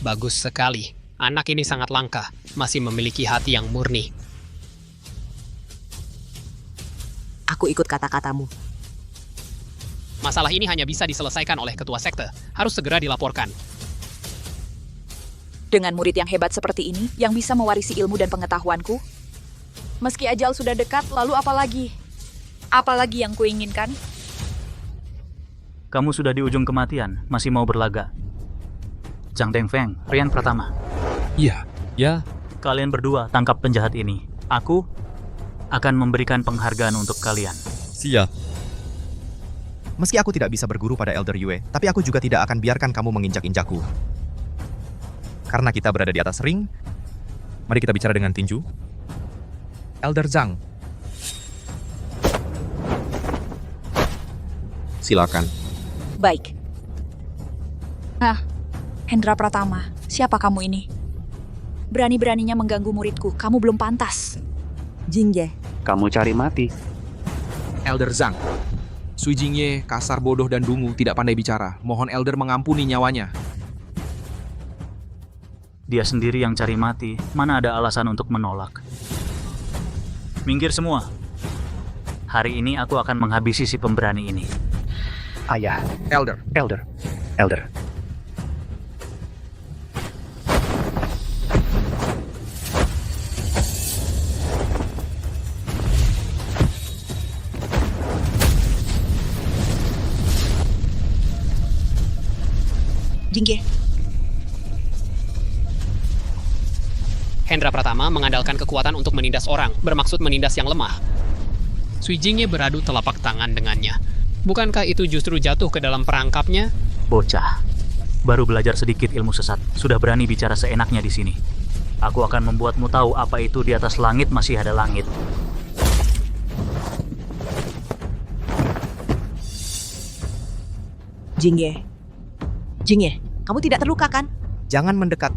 Bagus sekali. Anak ini sangat langka, masih memiliki hati yang murni. Aku ikut kata-katamu. Masalah ini hanya bisa diselesaikan oleh ketua sekte. Harus segera dilaporkan. Dengan murid yang hebat seperti ini, yang bisa mewarisi ilmu dan pengetahuanku, meski ajal sudah dekat, lalu apa lagi? Apa lagi yang kuinginkan? Kamu sudah di ujung kematian, masih mau berlaga. Zhang Dengfeng, Rian Pratama. Iya. Ya. Kalian berdua tangkap penjahat ini. Aku akan memberikan penghargaan untuk kalian. Siap. Meski aku tidak bisa berguru pada Elder Yue, tapi aku juga tidak akan biarkan kamu menginjak-injakku. Karena kita berada di atas ring, mari kita bicara dengan tinju. Elder Zhang. Silakan. Baik. Hendra Pratama, siapa kamu ini? Berani-beraninya mengganggu muridku, kamu belum pantas. Jingye. Kamu cari mati. Elder Zhang. Sui Jingye kasar, bodoh, dan dungu, tidak pandai bicara. Mohon Elder mengampuni nyawanya. Dia sendiri yang cari mati, mana ada alasan untuk menolak. Minggir semua. Hari ini aku akan menghabisi si pemberani ini. Ayah. Elder. Elder. Elder. Jingye. Hendra Pratama mengandalkan kekuatan untuk menindas orang, bermaksud menindas yang lemah. Sui Jingye beradu telapak tangan dengannya. Bukankah itu justru jatuh ke dalam perangkapnya? Bocah, baru belajar sedikit ilmu sesat, sudah berani bicara seenaknya di sini. Aku akan membuatmu tahu apa itu di atas langit masih ada langit. Jingye. Jingye, kamu tidak terluka kan? Jangan mendekat.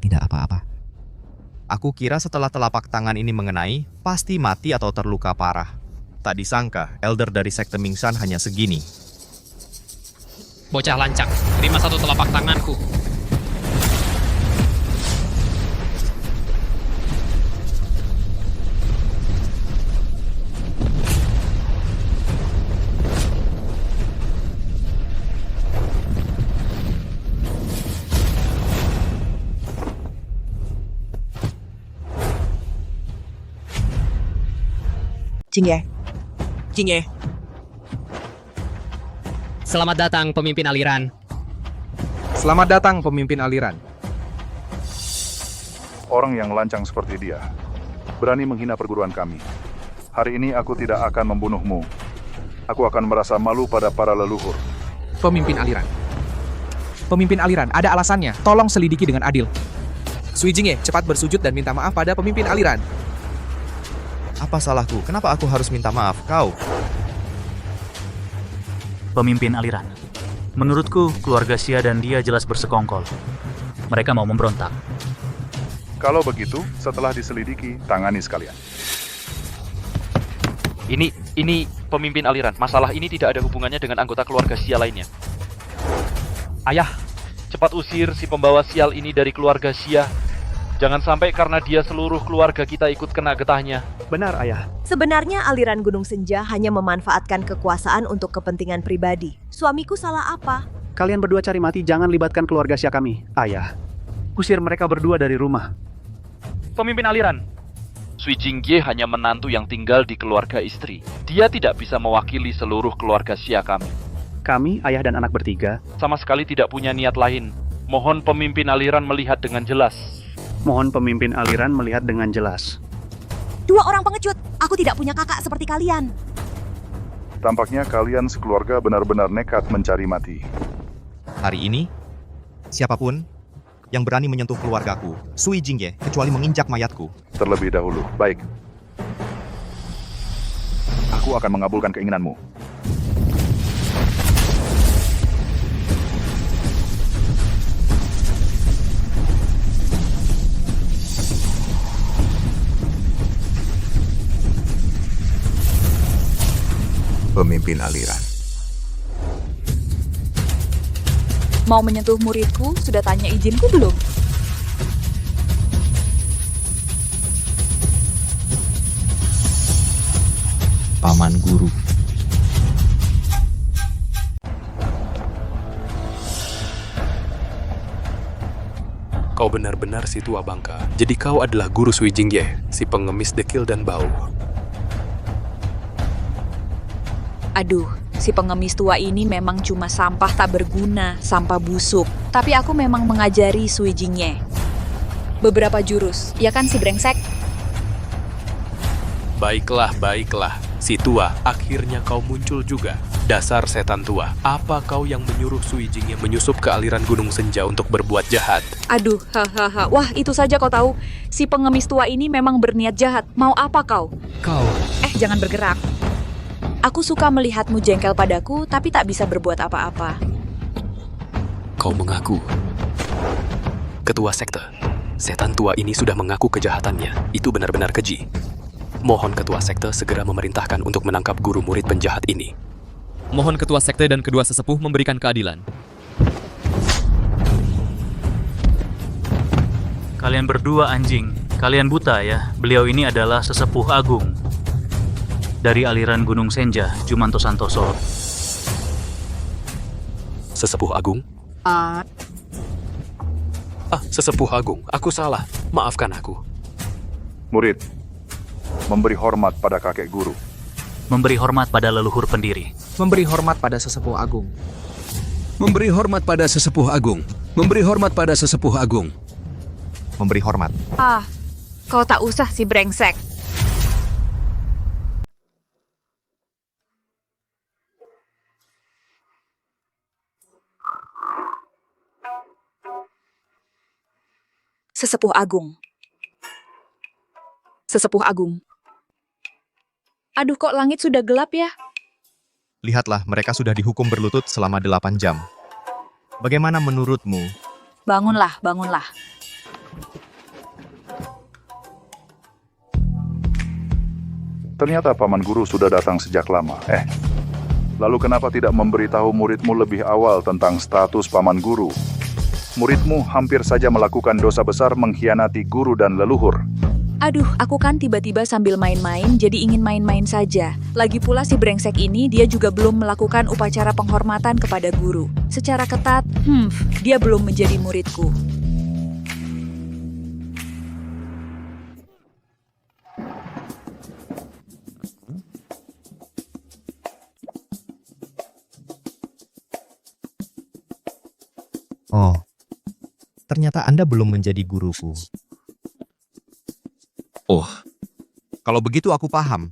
Tidak apa-apa. Aku kira setelah telapak tangan ini mengenai, pasti mati atau terluka parah. Tak disangka, Elder dari Sekte Mingsan hanya segini. Bocah lancang, terima satu telapak tanganku. Jingye. Jingye. Selamat datang, pemimpin aliran. Selamat datang, pemimpin aliran. Orang yang lancang seperti dia berani menghina perguruan kami. Hari ini aku tidak akan membunuhmu. Aku akan merasa malu pada para leluhur. Pemimpin aliran. Pemimpin aliran, ada alasannya. Tolong selidiki dengan adil. Sui Jingye, cepat bersujud dan minta maaf pada pemimpin aliran. Apa salahku? Kenapa aku harus minta maaf? Kau. Pemimpin aliran. Menurutku, keluarga Xia dan dia jelas bersekongkol. Mereka mau memberontak. Kalau begitu, setelah diselidiki, tangani sekalian. Ini pemimpin aliran. Masalah ini tidak ada hubungannya dengan anggota keluarga Xia lainnya. Ayah, cepat usir si pembawa sial ini dari keluarga Xia. Jangan sampai karena dia seluruh keluarga kita ikut kena getahnya. Benar, Ayah. Sebenarnya aliran Gunung Senja hanya memanfaatkan kekuasaan untuk kepentingan pribadi. Suamiku salah apa? Kalian berdua cari mati, jangan libatkan keluarga Xia kami. Ayah, usir mereka berdua dari rumah. Pemimpin aliran, Sui Jingye hanya menantu yang tinggal di keluarga istri. Dia tidak bisa mewakili seluruh keluarga Xia kami. Kami, ayah dan anak bertiga, sama sekali tidak punya niat lain. Mohon pemimpin aliran melihat dengan jelas. Mohon pemimpin aliran melihat dengan jelas. Dua orang pengecut. Aku tidak punya kakak seperti kalian. Tampaknya kalian sekeluarga benar-benar nekat mencari mati. Hari ini, siapapun yang berani menyentuh keluargaku, Sui Jingye, kecuali menginjak mayatku. Terlebih dahulu, baik. Aku akan mengabulkan keinginanmu. Pemimpin aliran. Mau menyentuh muridku, sudah tanya izinku belum? Paman Guru. Kau benar-benar si tua bangka. Jadi kau adalah guru Sui Jingye, si pengemis dekil dan bau. Aduh, si pengemis tua ini memang cuma sampah tak berguna, sampah busuk. Tapi aku memang mengajari Sui Jingye beberapa jurus, ya kan si brengsek? Baiklah, baiklah. Si tua, akhirnya kau muncul juga. Dasar setan tua, apa kau yang menyuruh Sui Jingye menyusup ke aliran Gunung Senja untuk berbuat jahat? Aduh, hahaha. Wah, itu saja kau tahu. Si pengemis tua ini memang berniat jahat. Mau apa kau? Kau... Jangan bergerak. Aku suka melihatmu jengkel padaku, tapi tak bisa berbuat apa-apa. Kau mengaku. Ketua sekte, setan tua ini sudah mengaku kejahatannya. Itu benar-benar keji. Mohon ketua sekte segera memerintahkan untuk menangkap guru murid penjahat ini. Mohon ketua sekte dan kedua sesepuh memberikan keadilan. Kalian berdua anjing. Kalian buta ya. Beliau ini adalah sesepuh agung dari aliran Gunung Senja, Jumanto Santoso. Sesepuh agung? Sesepuh agung. Aku salah. Maafkan aku. Murid, memberi hormat pada kakek guru. Memberi hormat pada leluhur pendiri. Memberi hormat pada sesepuh agung. Memberi hormat pada sesepuh agung. Memberi hormat pada sesepuh agung. Memberi hormat. Kau tak usah si brengsek. Sesepuh agung. Sesepuh agung. Aduh, kok langit sudah gelap ya? Lihatlah, mereka sudah dihukum berlutut selama 8 jam. Bagaimana menurutmu? Bangunlah, bangunlah. Ternyata Paman Guru sudah datang sejak lama. Lalu kenapa tidak memberitahu muridmu lebih awal tentang status paman guru? Muridmu hampir saja melakukan dosa besar mengkhianati guru dan leluhur. Aduh, aku kan tiba-tiba sambil main-main, jadi ingin main-main saja. Lagi pula si brengsek ini, dia juga belum melakukan upacara penghormatan kepada guru. Secara ketat, dia belum menjadi muridku. Oh, ternyata Anda belum menjadi guruku. Oh, kalau begitu aku paham.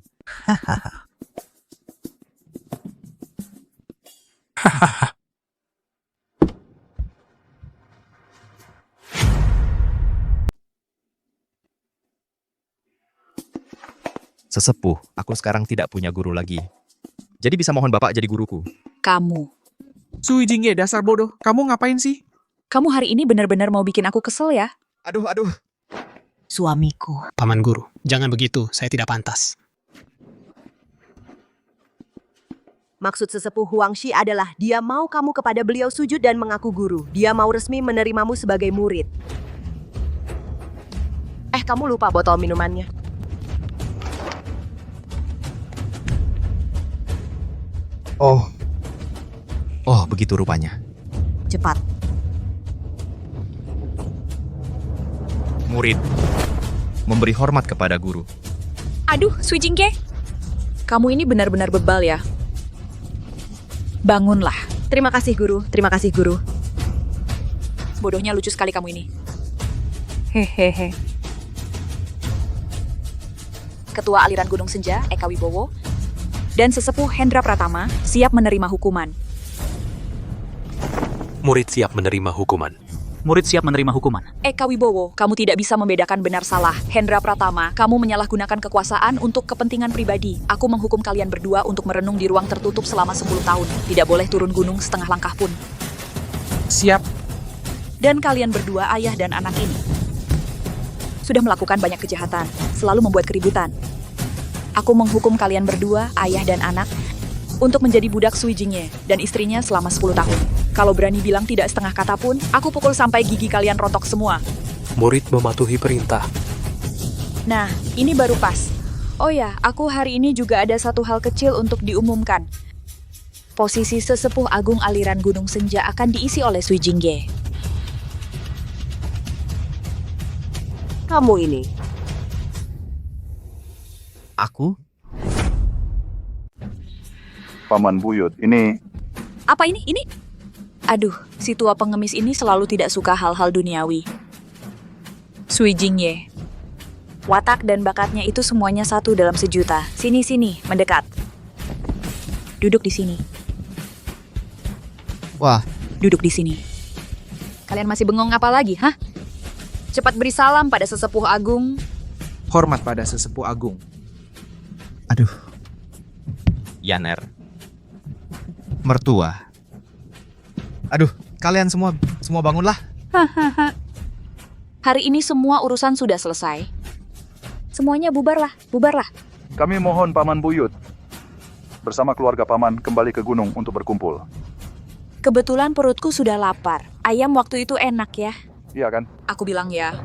Sesepuh, aku sekarang tidak punya guru lagi. Jadi bisa mohon Bapak jadi guruku. Kamu. Sui Jingye, dasar bodoh. Kamu ngapain sih? Kamu hari ini benar-benar mau bikin aku kesel ya? Aduh. Suamiku. Paman guru, jangan begitu, saya tidak pantas. Maksud sesepuh Huangshi adalah dia mau kamu kepada beliau sujud dan mengaku guru. Dia mau resmi menerimamu sebagai murid. Kamu lupa botol minumannya. Oh, begitu rupanya. Cepat. Murid, memberi hormat kepada guru. Aduh, Sui Jingye. Kamu ini benar-benar bebal ya. Bangunlah. Terima kasih guru, terima kasih guru. Bodohnya lucu sekali kamu ini. Hehehe. Ketua Aliran Gunung Senja, Eka Wibowo, dan sesepuh Hendra Pratama siap menerima hukuman. Murid siap menerima hukuman. Murid siap menerima hukuman. Eka Wibowo, kamu tidak bisa membedakan benar salah. Hendra Pratama, kamu menyalahgunakan kekuasaan untuk kepentingan pribadi. Aku menghukum kalian berdua untuk merenung di ruang tertutup selama 10 tahun. Tidak boleh turun gunung setengah langkah pun. Siap. Dan kalian berdua, ayah dan anak ini, sudah melakukan banyak kejahatan, selalu membuat keributan. Aku menghukum kalian berdua, ayah dan anak, untuk menjadi budak Sui Jingye dan istrinya selama 10 tahun. Kalau berani bilang tidak setengah kata pun, aku pukul sampai gigi kalian rontok semua. Murid mematuhi perintah. Nah, ini baru pas. Oh ya, aku hari ini juga ada satu hal kecil untuk diumumkan. Posisi sesepuh agung aliran Gunung Senja akan diisi oleh Sui Jingye. Kamu ini. Aku? Paman Buyut, ini... Apa ini? Ini? Aduh, si tua pengemis ini selalu tidak suka hal-hal duniawi. Sui Jingye. Watak dan bakatnya itu semuanya satu dalam sejuta. Sini, mendekat. Duduk di sini. Wah. Duduk di sini. Kalian masih bengong apa lagi, hah? Cepat beri salam pada sesepuh agung. Hormat pada sesepuh agung. Aduh. Yaner. Mertua. Aduh, kalian semua bangunlah. Hari ini semua urusan sudah selesai. Semuanya bubarlah. Kami mohon Paman Buyut bersama keluarga Paman kembali ke gunung untuk berkumpul. Kebetulan perutku sudah lapar. Ayam waktu itu enak ya. Iya kan? Aku bilang ya.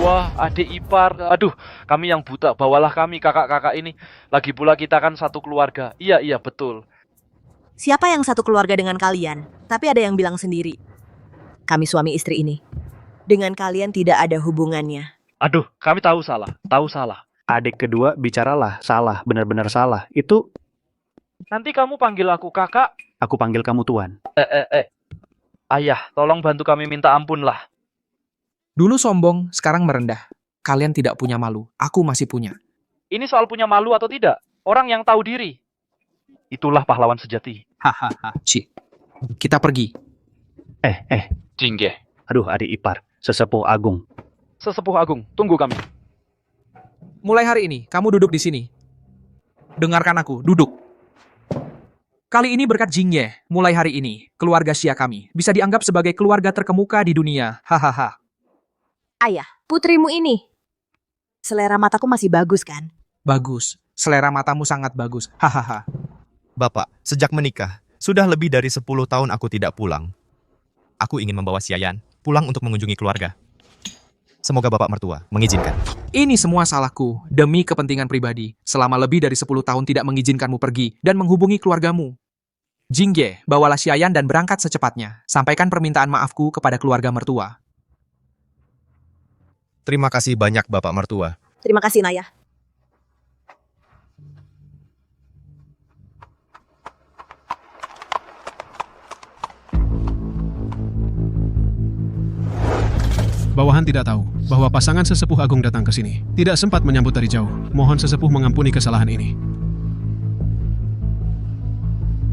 Wah, adik ipar. Aduh, kami yang buta. Bawalah kami, kakak-kakak ini. Lagi pula kita kan satu keluarga. Iya, betul. Siapa yang satu keluarga dengan kalian? Tapi ada yang bilang sendiri. Kami suami istri ini. Dengan kalian tidak ada hubungannya. Aduh, kami tahu salah. Adik kedua bicaralah, salah, benar-benar salah. Itu... Nanti kamu panggil aku kakak. Aku panggil kamu tuan. Ayah, tolong bantu kami minta ampun lah. Dulu sombong, sekarang merendah. Kalian tidak punya malu, aku masih punya. Ini soal punya malu atau tidak. Orang yang tahu diri. Itulah pahlawan sejati. Hahaha, kita pergi. Jingye. Aduh, adik ipar, sesepuh agung. Sesepuh agung, tunggu kami. Mulai hari ini, kamu duduk di sini. Dengarkan aku, duduk. Kali ini berkat Jingye, mulai hari ini, keluarga Xia kami bisa dianggap sebagai keluarga terkemuka di dunia. Hahaha. Ayah, putrimu ini. Selera mataku masih bagus kan? Bagus. Selera matamu sangat bagus. Hahaha. Bapak, sejak menikah, sudah lebih dari 10 tahun aku tidak pulang. Aku ingin membawa Xiayan pulang untuk mengunjungi keluarga. Semoga Bapak mertua mengizinkan. Ini semua salahku, demi kepentingan pribadi. Selama lebih dari 10 tahun tidak mengizinkanmu pergi dan menghubungi keluargamu. Jingye, bawalah Xiayan dan berangkat secepatnya. Sampaikan permintaan maafku kepada keluarga mertua. Terima kasih banyak Bapak mertua. Terima kasih, Naya. Bawahan tidak tahu bahwa pasangan sesepuh agung datang ke sini. Tidak sempat menyambut dari jauh. Mohon sesepuh mengampuni kesalahan ini.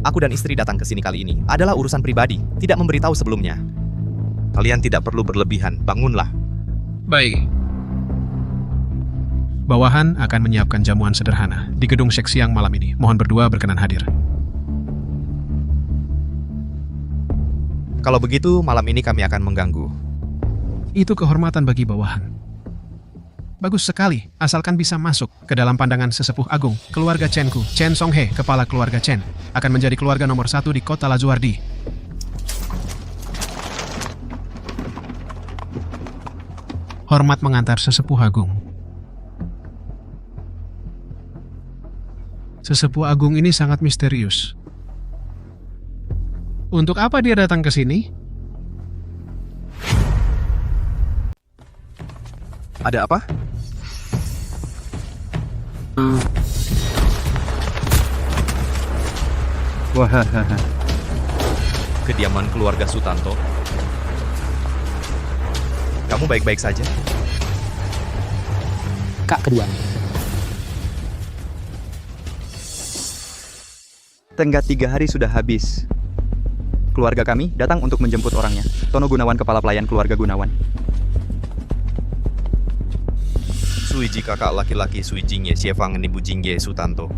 Aku dan istri datang ke sini kali ini adalah urusan pribadi, tidak memberitahu sebelumnya. Kalian tidak perlu berlebihan, bangunlah. Baik. Bawahan akan menyiapkan jamuan sederhana di gedung Shek siang malam ini. Mohon berdua berkenan hadir. Kalau begitu, malam ini kami akan mengganggu. Itu kehormatan bagi bawahan. Bagus sekali, asalkan bisa masuk ke dalam pandangan sesepuh agung. Keluarga Chenku, Chen Songhe, kepala keluarga Chen, akan menjadi keluarga nomor 1 di kota Lazuardi. Hormat mengantar sesepuh agung. Sesepuh agung ini sangat misterius. Untuk apa dia datang ke sini? Ada apa? Kediaman keluarga Sutanto. Kamu baik-baik saja? Kak kedua. Tenggat 3 hari sudah habis. Keluarga kami datang untuk menjemput orangnya. Tono Gunawan, kepala pelayan keluarga Gunawan. Suiji kakak laki-laki Sui Jingye, Xiefang Nibu Jingye Sutanto.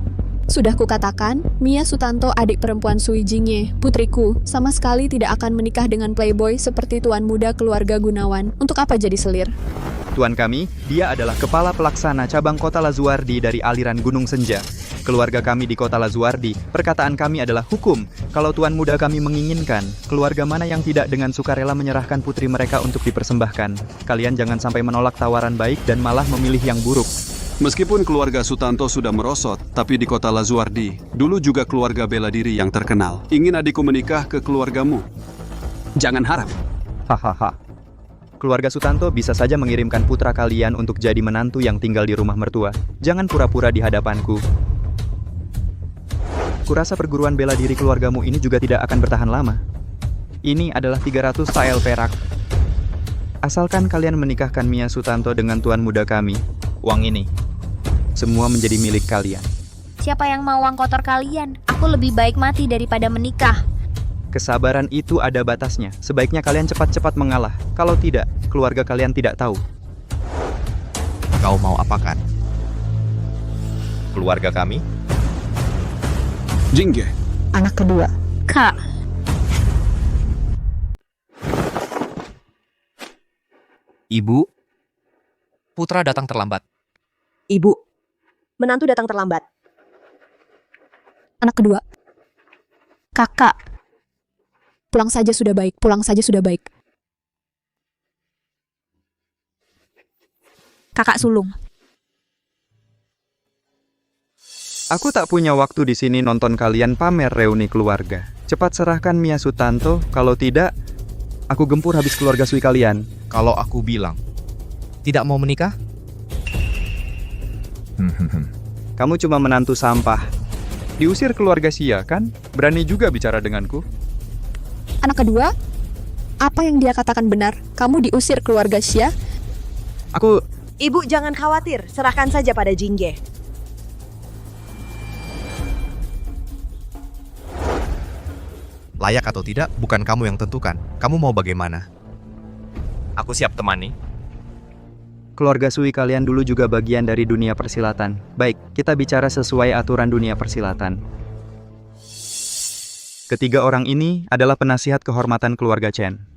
Sudah kukatakan, Mia Sutanto adik perempuan Sui Jingye, putriku, sama sekali tidak akan menikah dengan playboy seperti tuan muda keluarga Gunawan. Untuk apa jadi selir? Tuan kami, dia adalah kepala pelaksana cabang kota Lazuardi dari aliran Gunung Senja. Keluarga kami di kota Lazuardi, perkataan kami adalah hukum. Kalau tuan muda kami menginginkan, keluarga mana yang tidak dengan sukarela menyerahkan putri mereka untuk dipersembahkan? Kalian jangan sampai menolak tawaran baik dan malah memilih yang buruk. Meskipun keluarga Sutanto sudah merosot, tapi di kota Lazuardi, dulu juga keluarga bela diri yang terkenal. Ingin adikku menikah ke keluargamu? Jangan harap. Hahaha. Keluarga Sutanto bisa saja mengirimkan putra kalian untuk jadi menantu yang tinggal di rumah mertua. Jangan pura-pura di hadapanku. Kurasa perguruan bela diri keluargamu ini juga tidak akan bertahan lama. Ini adalah 300 tael perak. Asalkan kalian menikahkan Mia Sutanto dengan tuan muda kami, uang ini semua menjadi milik kalian. Siapa yang mau uang kotor kalian? Aku lebih baik mati daripada menikah. Kesabaran itu ada batasnya. Sebaiknya kalian cepat-cepat mengalah. Kalau tidak, keluarga kalian tidak tahu. Kau mau apakan? Keluarga kami? Jingye. Anak kedua. Kak. Ibu, putra datang terlambat. Ibu, menantu datang terlambat. Anak kedua. Kakak. Pulang saja sudah baik, pulang saja sudah baik. Kakak sulung. Aku tak punya waktu di sini nonton kalian pamer reuni keluarga. Cepat serahkan Mia Sutanto, kalau tidak, aku gempur habis keluarga Sui kalian. Kalau aku bilang, tidak mau menikah? Kamu cuma menantu sampah. Diusir keluarga Xia, kan? Berani juga bicara denganku. Anak kedua, apa yang dia katakan benar? Kamu diusir keluarga Xia? Ibu jangan khawatir, serahkan saja pada Jingye. Layak atau tidak, bukan kamu yang tentukan. Kamu mau bagaimana? Aku siap temani. Keluarga Sui kalian dulu juga bagian dari dunia persilatan. Baik, kita bicara sesuai aturan dunia persilatan. Ketiga orang ini adalah penasihat kehormatan keluarga Chen.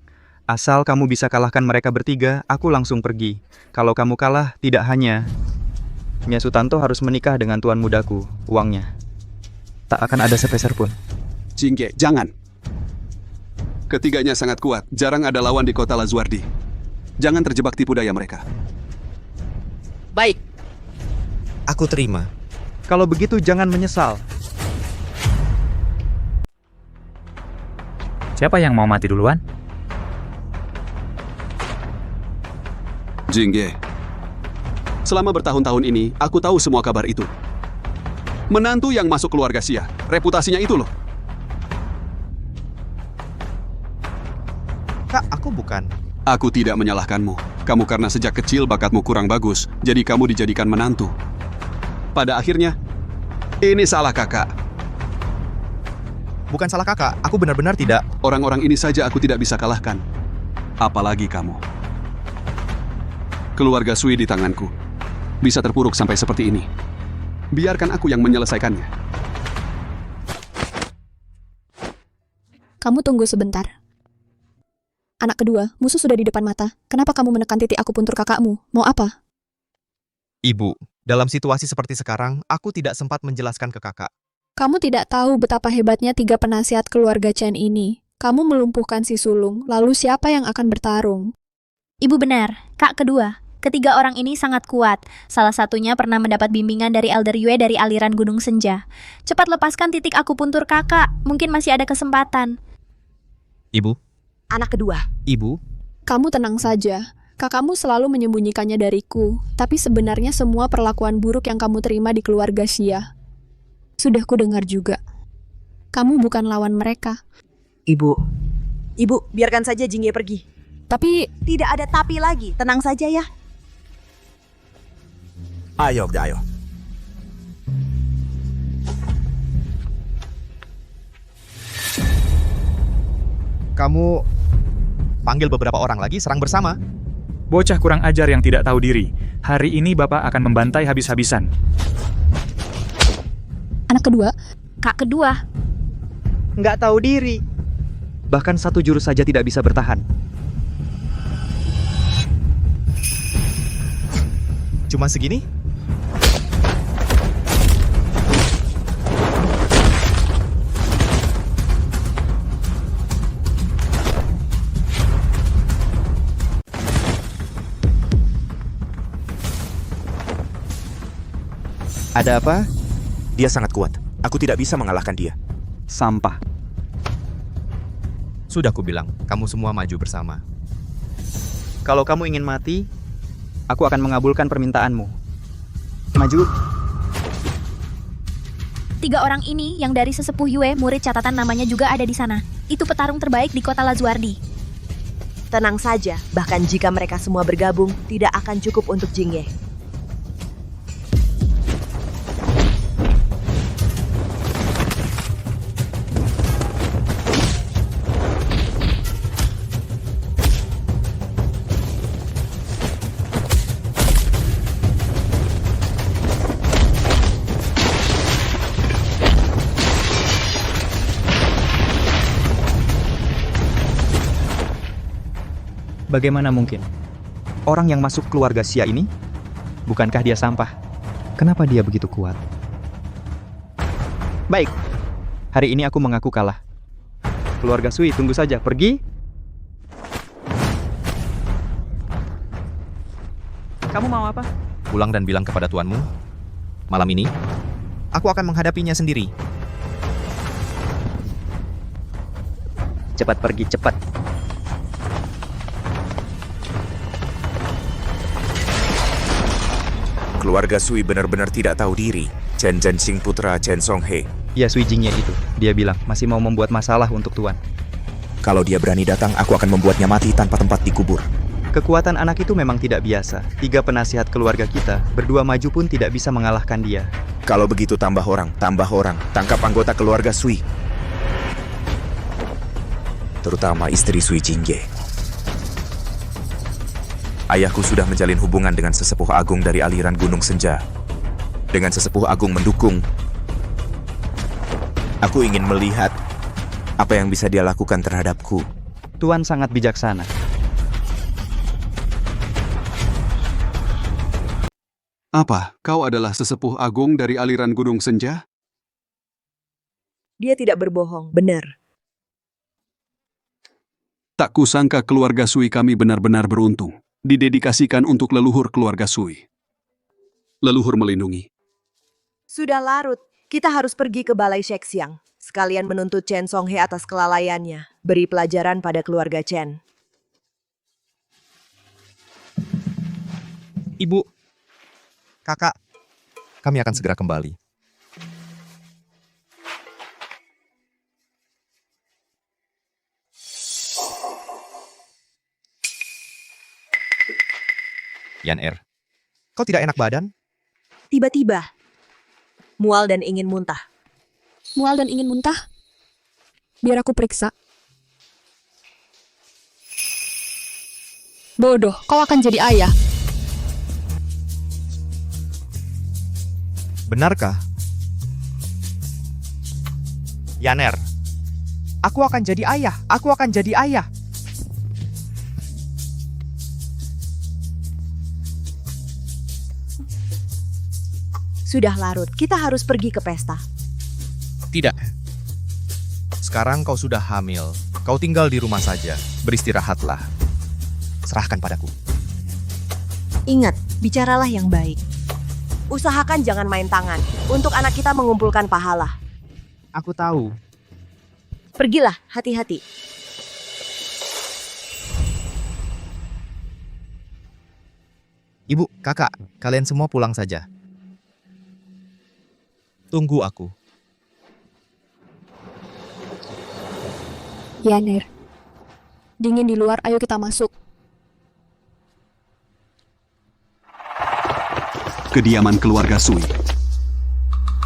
Asal kamu bisa kalahkan mereka bertiga, aku langsung pergi. Kalau kamu kalah, tidak hanya Mia Sutanto harus menikah dengan tuan mudaku. Uangnya tak akan ada sepeser pun. Jingge, jangan. Ketiganya sangat kuat. Jarang ada lawan di kota Lazuardi. Jangan terjebak tipu daya mereka. Baik. Aku terima. Kalau begitu jangan menyesal. Siapa yang mau mati duluan? Jingge. Selama bertahun-tahun ini, aku tahu semua kabar itu. Menantu yang masuk keluarga Xia, reputasinya itu loh. Kak, aku bukan. Aku tidak menyalahkanmu. Kamu karena sejak kecil bakatmu kurang bagus, jadi kamu dijadikan menantu. Pada akhirnya, ini salah kakak. Bukan salah kakak, aku benar-benar tidak. Orang-orang ini saja aku tidak bisa kalahkan. Apalagi kamu. Keluarga Sui di tanganku. Bisa terpuruk sampai seperti ini. Biarkan aku yang menyelesaikannya. Kamu tunggu sebentar. Anak kedua, musuh sudah di depan mata. Kenapa kamu menekan titik akupuntur kakakmu? Mau apa? Ibu, dalam situasi seperti sekarang, aku tidak sempat menjelaskan ke kakak. Kamu tidak tahu betapa hebatnya 3 penasihat keluarga Chen ini. Kamu melumpuhkan si sulung, lalu siapa yang akan bertarung? Ibu benar, kak kedua. Ketiga orang ini sangat kuat. Salah satunya pernah mendapat bimbingan dari Elder Yue dari aliran Gunung Senja. Cepat lepaskan titik akupuntur kakak. Mungkin masih ada kesempatan. Ibu. Anak kedua. Ibu. Kamu tenang saja. Kakakmu selalu menyembunyikannya dariku. Tapi sebenarnya semua perlakuan buruk yang kamu terima di keluarga Xia. Sudah ku dengar juga. Kamu bukan lawan mereka. Ibu, biarkan saja Jingye pergi. Tapi tidak ada tapi lagi. Tenang saja ya. Ayo. Kamu panggil beberapa orang lagi, serang bersama. Bocah kurang ajar yang tidak tahu diri. Hari ini Bapak akan membantai habis-habisan. Anak kedua. Kak kedua. Nggak tahu diri. Bahkan 1 jurus saja tidak bisa bertahan. Cuma segini? Ada apa? Dia sangat kuat. Aku tidak bisa mengalahkan dia. Sampah. Sudah ku bilang, kamu semua maju bersama. Kalau kamu ingin mati, aku akan mengabulkan permintaanmu. Maju. 3 orang ini yang dari sesepuh Yue, murid catatan namanya juga ada di sana. Itu petarung terbaik di kota Lazuardi. Tenang saja, bahkan jika mereka semua bergabung, tidak akan cukup untuk Jingye. Bagaimana mungkin? Orang yang masuk keluarga Xia ini? Bukankah dia sampah? Kenapa dia begitu kuat? Baik, hari ini aku mengaku kalah. Keluarga Sui, tunggu saja. Pergi. Kamu mau apa? Pulang dan bilang kepada tuanmu, malam ini, aku akan menghadapinya sendiri. Cepat pergi, cepat. Keluarga Sui benar-benar tidak tahu diri. Chen Zhenxing putra Chen Songhe. Ya, Sui Jingye itu. Dia bilang masih mau membuat masalah untuk tuan. Kalau dia berani datang, aku akan membuatnya mati tanpa tempat dikubur. Kekuatan anak itu memang tidak biasa. 3 penasihat keluarga kita, berdua maju pun tidak bisa mengalahkan dia. Kalau begitu tambah orang. Tangkap anggota keluarga Sui. Terutama istri Sui Jingye. Ayahku sudah menjalin hubungan dengan sesepuh agung dari aliran Gunung Senja. Dengan sesepuh agung mendukung, aku ingin melihat apa yang bisa dia lakukan terhadapku. Tuan sangat bijaksana. Apa, kau adalah sesepuh agung dari aliran Gunung Senja? Dia tidak berbohong, benar. Tak kusangka keluarga Sui kami benar-benar beruntung. Didedikasikan untuk leluhur keluarga Sui. Leluhur melindungi. Sudah larut, kita harus pergi ke Balai Shexiang. Sekalian menuntut Chen Songhe atas kelalaiannya. Beri pelajaran pada keluarga Chen. Ibu, kakak, kami akan segera kembali. Yan Er, kau tidak enak badan? Tiba-tiba, mual dan ingin muntah. Mual dan ingin muntah? Biar aku periksa. Bodoh, kau akan jadi ayah. Benarkah? Yaner, aku akan jadi ayah. Aku akan jadi ayah. Sudah larut, kita harus pergi ke pesta. Tidak. Sekarang kau sudah hamil. Kau tinggal di rumah saja. Beristirahatlah. Serahkan padaku. Ingat, bicaralah yang baik. Usahakan jangan main tangan. Untuk anak kita mengumpulkan pahala. Aku tahu. Pergilah, hati-hati. Ibu, kakak, kalian semua pulang saja. Tunggu aku. Yaner. Dingin di luar, ayo kita masuk. Kediaman keluarga Sui.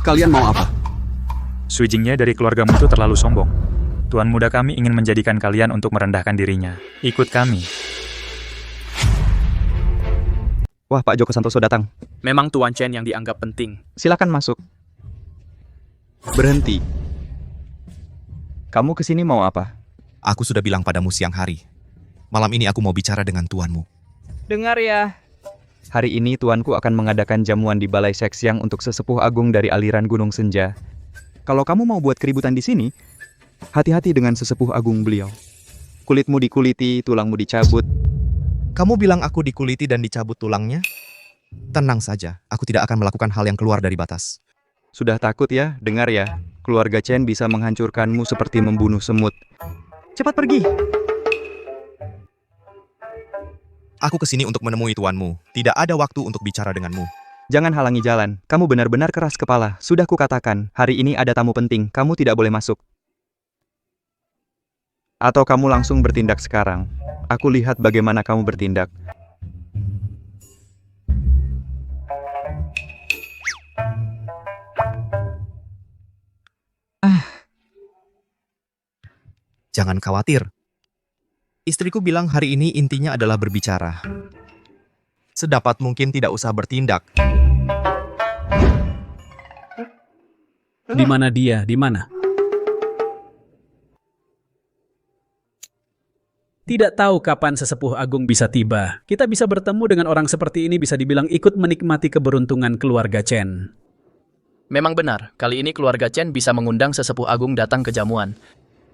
Kalian mau apa? Sui Jingye dari keluargamu itu terlalu sombong. Tuan muda kami ingin menjadikan kalian untuk merendahkan dirinya. Ikut kami. Wah, Pak Joko Santoso datang. Memang Tuan Chen yang dianggap penting. Silakan masuk. Berhenti. Kamu kesini mau apa? Aku sudah bilang padamu siang hari. Malam ini aku mau bicara dengan tuanmu. Dengar ya. Hari ini tuanku akan mengadakan jamuan di Balai Shexiang untuk sesepuh agung dari aliran Gunung Senja. Kalau kamu mau buat keributan di sini, hati-hati dengan sesepuh agung beliau. Kulitmu dikuliti, tulangmu dicabut. Kamu bilang aku dikuliti dan dicabut tulangnya? Tenang saja, aku tidak akan melakukan hal yang keluar dari batas. Sudah takut ya? Dengar ya. Keluarga Chen bisa menghancurkanmu seperti membunuh semut. Cepat pergi! Aku kesini untuk menemui tuanmu. Tidak ada waktu untuk bicara denganmu. Jangan halangi jalan. Kamu benar-benar keras kepala. Sudah kukatakan, hari ini ada tamu penting. Kamu tidak boleh masuk. Atau kamu langsung bertindak sekarang. Aku lihat bagaimana kamu bertindak. Jangan khawatir. Istriku bilang hari ini intinya adalah berbicara. Sedapat mungkin tidak usah bertindak. Di mana dia? Di mana? Tidak tahu kapan sesepuh agung bisa tiba. Kita bisa bertemu dengan orang seperti ini bisa dibilang ikut menikmati keberuntungan keluarga Chen. Memang benar, kali ini keluarga Chen bisa mengundang sesepuh agung datang ke jamuan.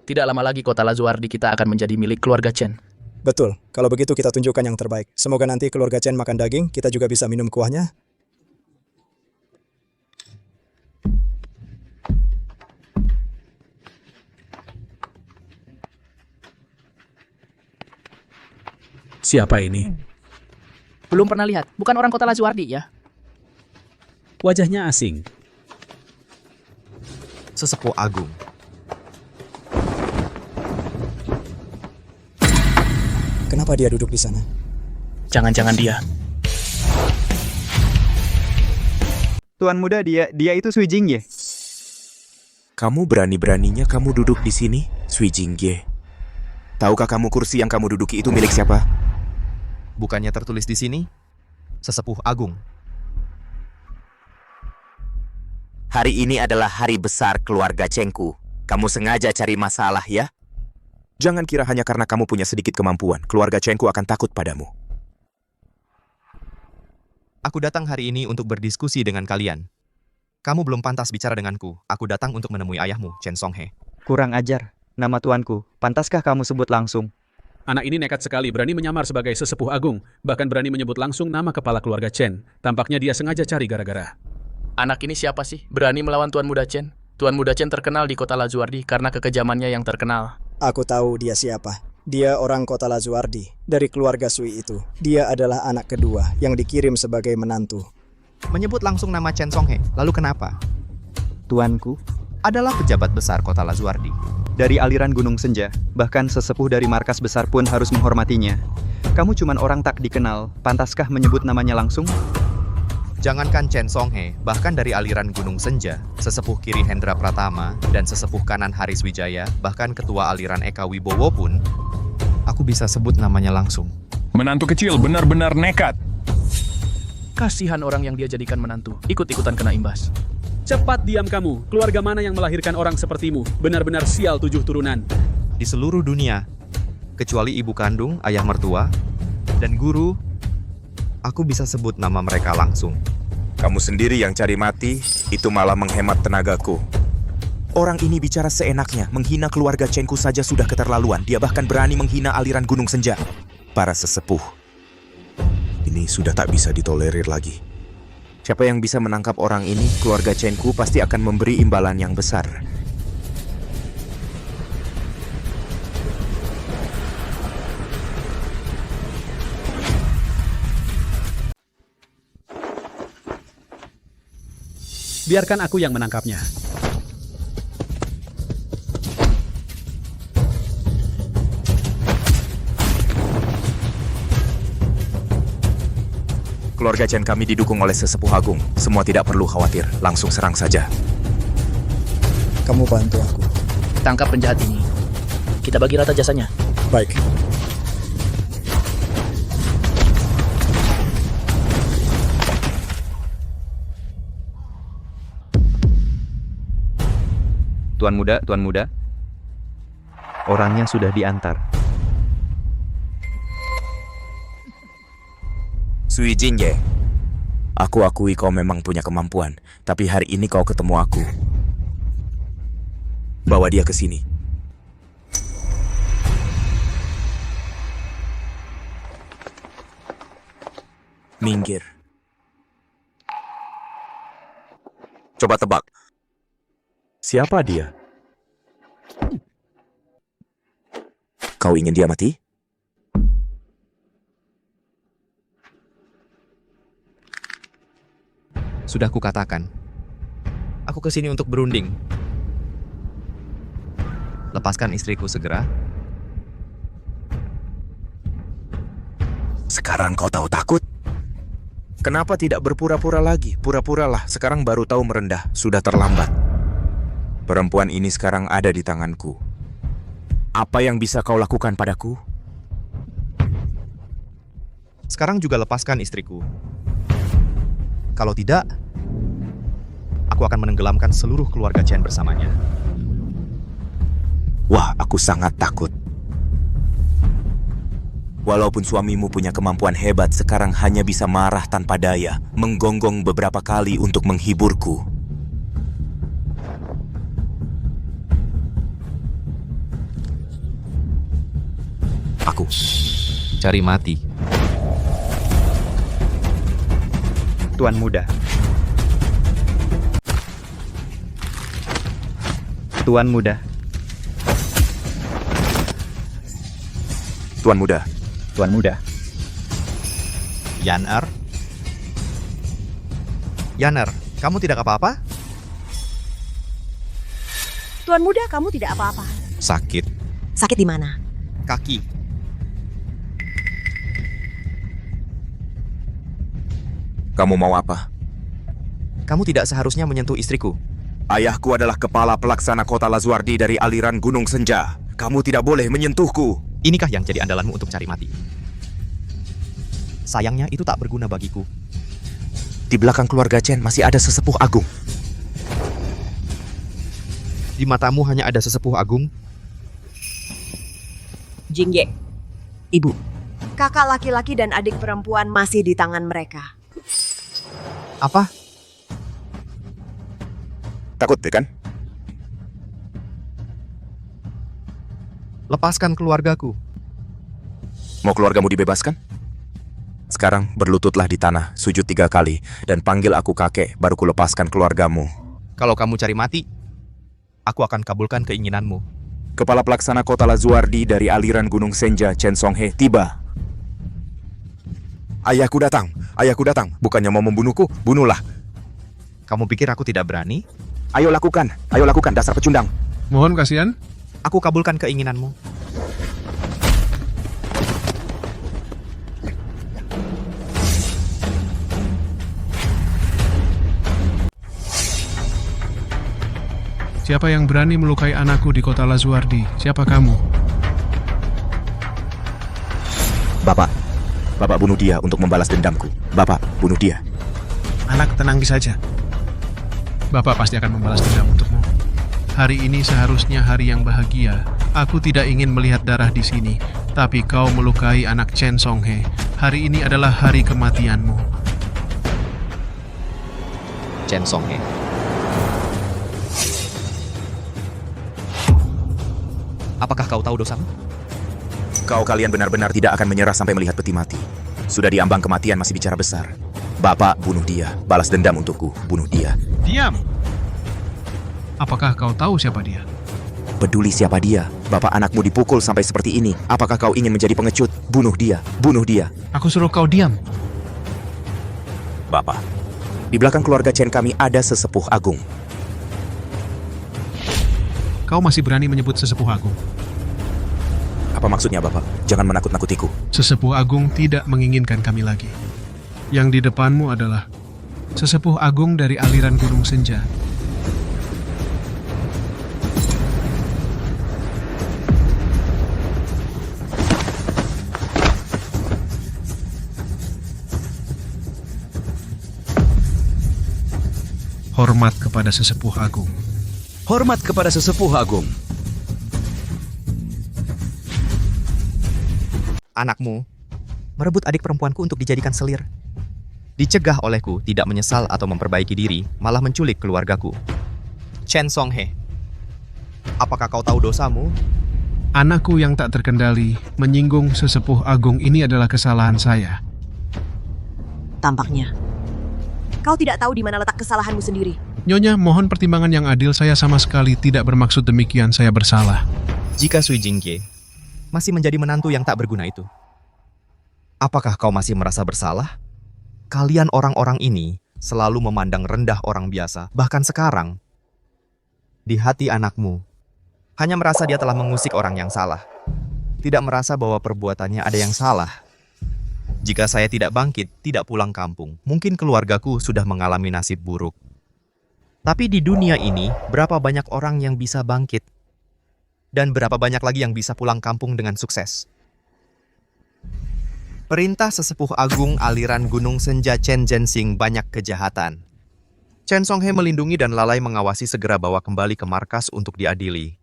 Tidak lama lagi kota Lazuardi kita akan menjadi milik keluarga Chen. Betul, kalau begitu kita tunjukkan yang terbaik. Semoga nanti keluarga Chen makan daging, kita juga bisa minum kuahnya. Siapa ini? Belum pernah lihat, bukan orang kota Lazuardi ya? Wajahnya asing. Sesepuh agung. Kenapa dia duduk di sana? Jangan-jangan dia. Tuan muda, dia itu Sui Jingye. Kamu berani-beraninya kamu duduk di sini, Sui Jingye. Tahukah kamu kursi yang kamu duduki itu milik siapa? Bukannya tertulis di sini? Sesepuh agung. Hari ini adalah hari besar keluarga Chengku. Kamu sengaja cari masalah ya? Jangan kira hanya karena kamu punya sedikit kemampuan, keluarga Chengku akan takut padamu. Aku datang hari ini untuk berdiskusi dengan kalian. Kamu belum pantas bicara denganku. Aku datang untuk menemui ayahmu, Chen Songhe. Kurang ajar. Nama tuanku, pantaskah kamu sebut langsung? Anak ini nekat sekali, berani menyamar sebagai sesepuh agung, bahkan berani menyebut langsung nama kepala keluarga Chen. Tampaknya dia sengaja cari gara-gara. Anak ini siapa sih? Berani melawan Tuan Muda Chen? Tuan Muda Chen terkenal di kota Lazuardi karena kekejamannya yang terkenal. Aku tahu dia siapa. Dia orang kota Lazuardi, dari keluarga Sui itu. Dia adalah anak kedua yang dikirim sebagai menantu. Menyebut langsung nama Chen Songhe, lalu kenapa? Tuanku adalah pejabat besar kota Lazuardi. Dari aliran Gunung Senja, bahkan sesepuh dari markas besar pun harus menghormatinya. Kamu cuman orang tak dikenal, pantaskah menyebut namanya langsung? Jangankan Chen Songhe, bahkan dari aliran Gunung Senja, sesepuh kiri Hendra Pratama, dan sesepuh kanan Haris Wijaya, bahkan ketua aliran Eka Wibowo pun, aku bisa sebut namanya langsung. Menantu kecil benar-benar nekat. Kasihan orang yang dia jadikan menantu, ikut-ikutan kena imbas. Cepat diam kamu, keluarga mana yang melahirkan orang sepertimu? Benar-benar sial 7 turunan. Di seluruh dunia, kecuali ibu kandung, ayah mertua, dan guru, aku bisa sebut nama mereka langsung. Kamu sendiri yang cari mati, itu malah menghemat tenagaku. Orang ini bicara seenaknya, menghina keluarga Chenku saja sudah keterlaluan. Dia bahkan berani menghina aliran Gunung Senja. Para sesepuh, ini sudah tak bisa ditolerir lagi. Siapa yang bisa menangkap orang ini, keluarga Chenku pasti akan memberi imbalan yang besar. Biarkan aku yang menangkapnya. Keluarga Chen kami didukung oleh sesepuh agung. Semua tidak perlu khawatir, langsung serang saja. Kamu bantu aku. Tangkap penjahat ini. Kita bagi rata jasanya. Baik. Tuan Muda. Orangnya sudah diantar. Sui Jingye, aku akui kau memang punya kemampuan, tapi hari ini kau ketemu aku. Bawa dia ke sini. Minggir. Coba tebak. Siapa dia? Kau ingin dia mati? Sudah kukatakan, aku kesini untuk berunding. Lepaskan istriku segera. Sekarang kau tahu takut? Kenapa tidak berpura-pura lagi? Pura-puralah, sekarang baru tahu merendah, sudah terlambat. Perempuan ini sekarang ada di tanganku. Apa yang bisa kau lakukan padaku? Sekarang juga lepaskan istriku. Kalau tidak, aku akan menenggelamkan seluruh keluarga Chen bersamanya. Wah, aku sangat takut. Walaupun suamimu punya kemampuan hebat, sekarang hanya bisa marah tanpa daya, menggonggong beberapa kali untuk menghiburku. Aku cari mati. Tuan Muda. Tuan Muda. Tuan Muda. Tuan Muda. Yaner? Yaner, kamu tidak apa-apa? Tuan Muda, kamu tidak apa-apa. Sakit. Sakit di mana? Kaki. Kamu mau apa? Kamu tidak seharusnya menyentuh istriku. Ayahku adalah kepala pelaksana kota Lazuardi dari aliran Gunung Senja. Kamu tidak boleh menyentuhku. Inikah yang jadi andalanmu untuk cari mati? Sayangnya itu tak berguna bagiku. Di belakang keluarga Chen masih ada sesepuh agung. Di matamu hanya ada sesepuh agung? Jingye. Ibu. Kakak laki-laki dan adik perempuan masih di tangan mereka. Apa? Takut, kan? Lepaskan keluargaku. Mau keluargamu dibebaskan? Sekarang berlututlah di tanah, sujud 3 kali, dan panggil aku kakek, baru kulepaskan keluargamu. Kalau kamu cari mati, aku akan kabulkan keinginanmu. Kepala pelaksana kota Lazuardi dari aliran Gunung Senja, Chen Songhe, tiba. Ayahku datang. Bukannya mau membunuhku, bunuhlah. Kamu pikir aku tidak berani? Ayo lakukan, dasar pecundang. Mohon kasihan. Aku kabulkan keinginanmu. Siapa yang berani melukai anakku di kota Lazuardi? Siapa kamu? Bapak bunuh dia untuk membalas dendamku. Bapak bunuh dia. Anak, tenang saja. Bapak pasti akan membalas dendam untukmu. Hari ini seharusnya hari yang bahagia. Aku tidak ingin melihat darah di sini, tapi kau melukai anak Chen Songhe. Hari ini adalah hari kematianmu. Chen Songhe. Apakah kau tahu dosamu? Kalian benar-benar tidak akan menyerah sampai melihat peti mati. Sudah diambang kematian masih bicara besar. Bapak bunuh dia, balas dendam untukku, bunuh dia. Diam! Apakah kau tahu siapa dia? Peduli siapa dia, bapak anakmu dipukul sampai seperti ini. Apakah kau ingin menjadi pengecut? Bunuh dia, bunuh dia. Aku suruh kau diam. Bapak, di belakang keluarga Chen kami ada sesepuh agung. Kau masih berani menyebut sesepuh agung? Apa maksudnya, Bapak? Jangan menakut-nakutiku. Sesepuh agung tidak menginginkan kami lagi. Yang di depanmu adalah sesepuh agung dari aliran Gunung Senja. Hormat kepada sesepuh agung. Hormat kepada sesepuh agung. Anakmu merebut adik perempuanku untuk dijadikan selir. Dicegah olehku tidak menyesal atau memperbaiki diri, malah menculik keluargaku. Chen Songhe, apakah kau tahu dosamu? Anakku yang tak terkendali menyinggung sesepuh agung ini adalah kesalahan saya. Tampaknya kau tidak tahu di mana letak kesalahanmu sendiri. Nyonya, mohon pertimbangan yang adil. Saya sama sekali tidak bermaksud demikian. Saya bersalah. Jika Sui Jingke masih menjadi menantu yang tak berguna itu, apakah kau masih merasa bersalah? Kalian orang-orang ini selalu memandang rendah orang biasa. Bahkan sekarang, di hati anakmu, hanya merasa dia telah mengusik orang yang salah. Tidak merasa bahwa perbuatannya ada yang salah. Jika saya tidak bangkit, tidak pulang kampung, mungkin keluargaku sudah mengalami nasib buruk. Tapi di dunia ini, berapa banyak orang yang bisa bangkit? Dan berapa banyak lagi yang bisa pulang kampung dengan sukses? Perintah sesepuh agung aliran Gunung Senja Chen Zhenxing banyak kejahatan. Chen Songhe melindungi dan lalai mengawasi segera bawa kembali ke markas untuk diadili.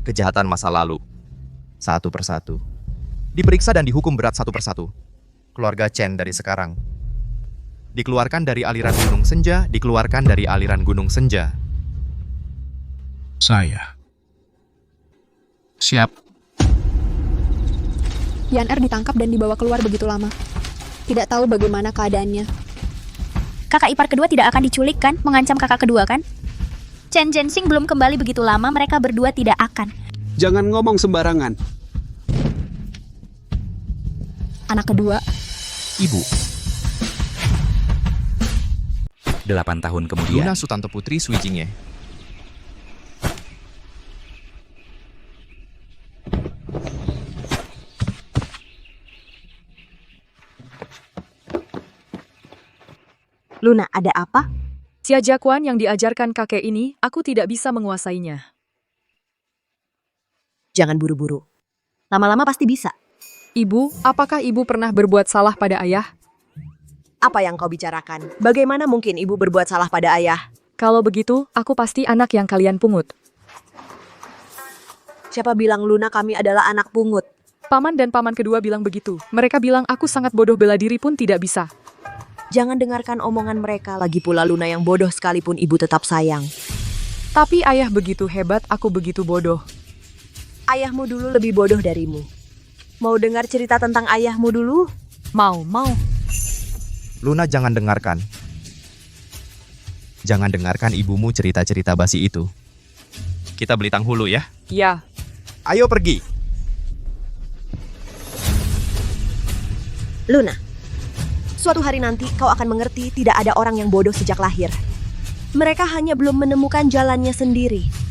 Kejahatan masa lalu. Satu persatu. Diperiksa dan dihukum berat satu persatu. Keluarga Chen dari sekarang. Dikeluarkan dari aliran Gunung Senja, dikeluarkan dari aliran Gunung Senja. Saya. Siap. Yan Er ditangkap dan dibawa keluar begitu lama. Tidak tahu bagaimana keadaannya. Kakak ipar kedua tidak akan diculik kan? Mengancam kakak kedua kan? Chen Zhenxing belum kembali begitu lama, mereka berdua tidak akan. Jangan ngomong sembarangan. Anak kedua. Ibu. 8 tahun kemudian. Luna Sutanto Putri Sui Jingye. Luna, ada apa? Xia Jiaquan yang diajarkan kakek ini, aku tidak bisa menguasainya. Jangan buru-buru. Lama-lama pasti bisa. Ibu, apakah ibu pernah berbuat salah pada ayah? Apa yang kau bicarakan? Bagaimana mungkin ibu berbuat salah pada ayah? Kalau begitu, aku pasti anak yang kalian pungut. Siapa bilang Luna kami adalah anak pungut? Paman dan paman kedua bilang begitu. Mereka bilang aku sangat bodoh, bela diri pun tidak bisa. Jangan dengarkan omongan mereka. Lagi pula Luna yang bodoh sekalipun ibu tetap sayang. Tapi ayah begitu hebat, aku begitu bodoh. Ayahmu dulu lebih bodoh darimu. Mau dengar cerita tentang ayahmu dulu? Mau. Luna, jangan dengarkan. Jangan dengarkan ibumu cerita-cerita basi itu. Kita beli tanghulu ya. Ya. Ayo pergi. Luna, suatu hari nanti kau akan mengerti tidak ada orang yang bodoh sejak lahir. Mereka hanya belum menemukan jalannya sendiri.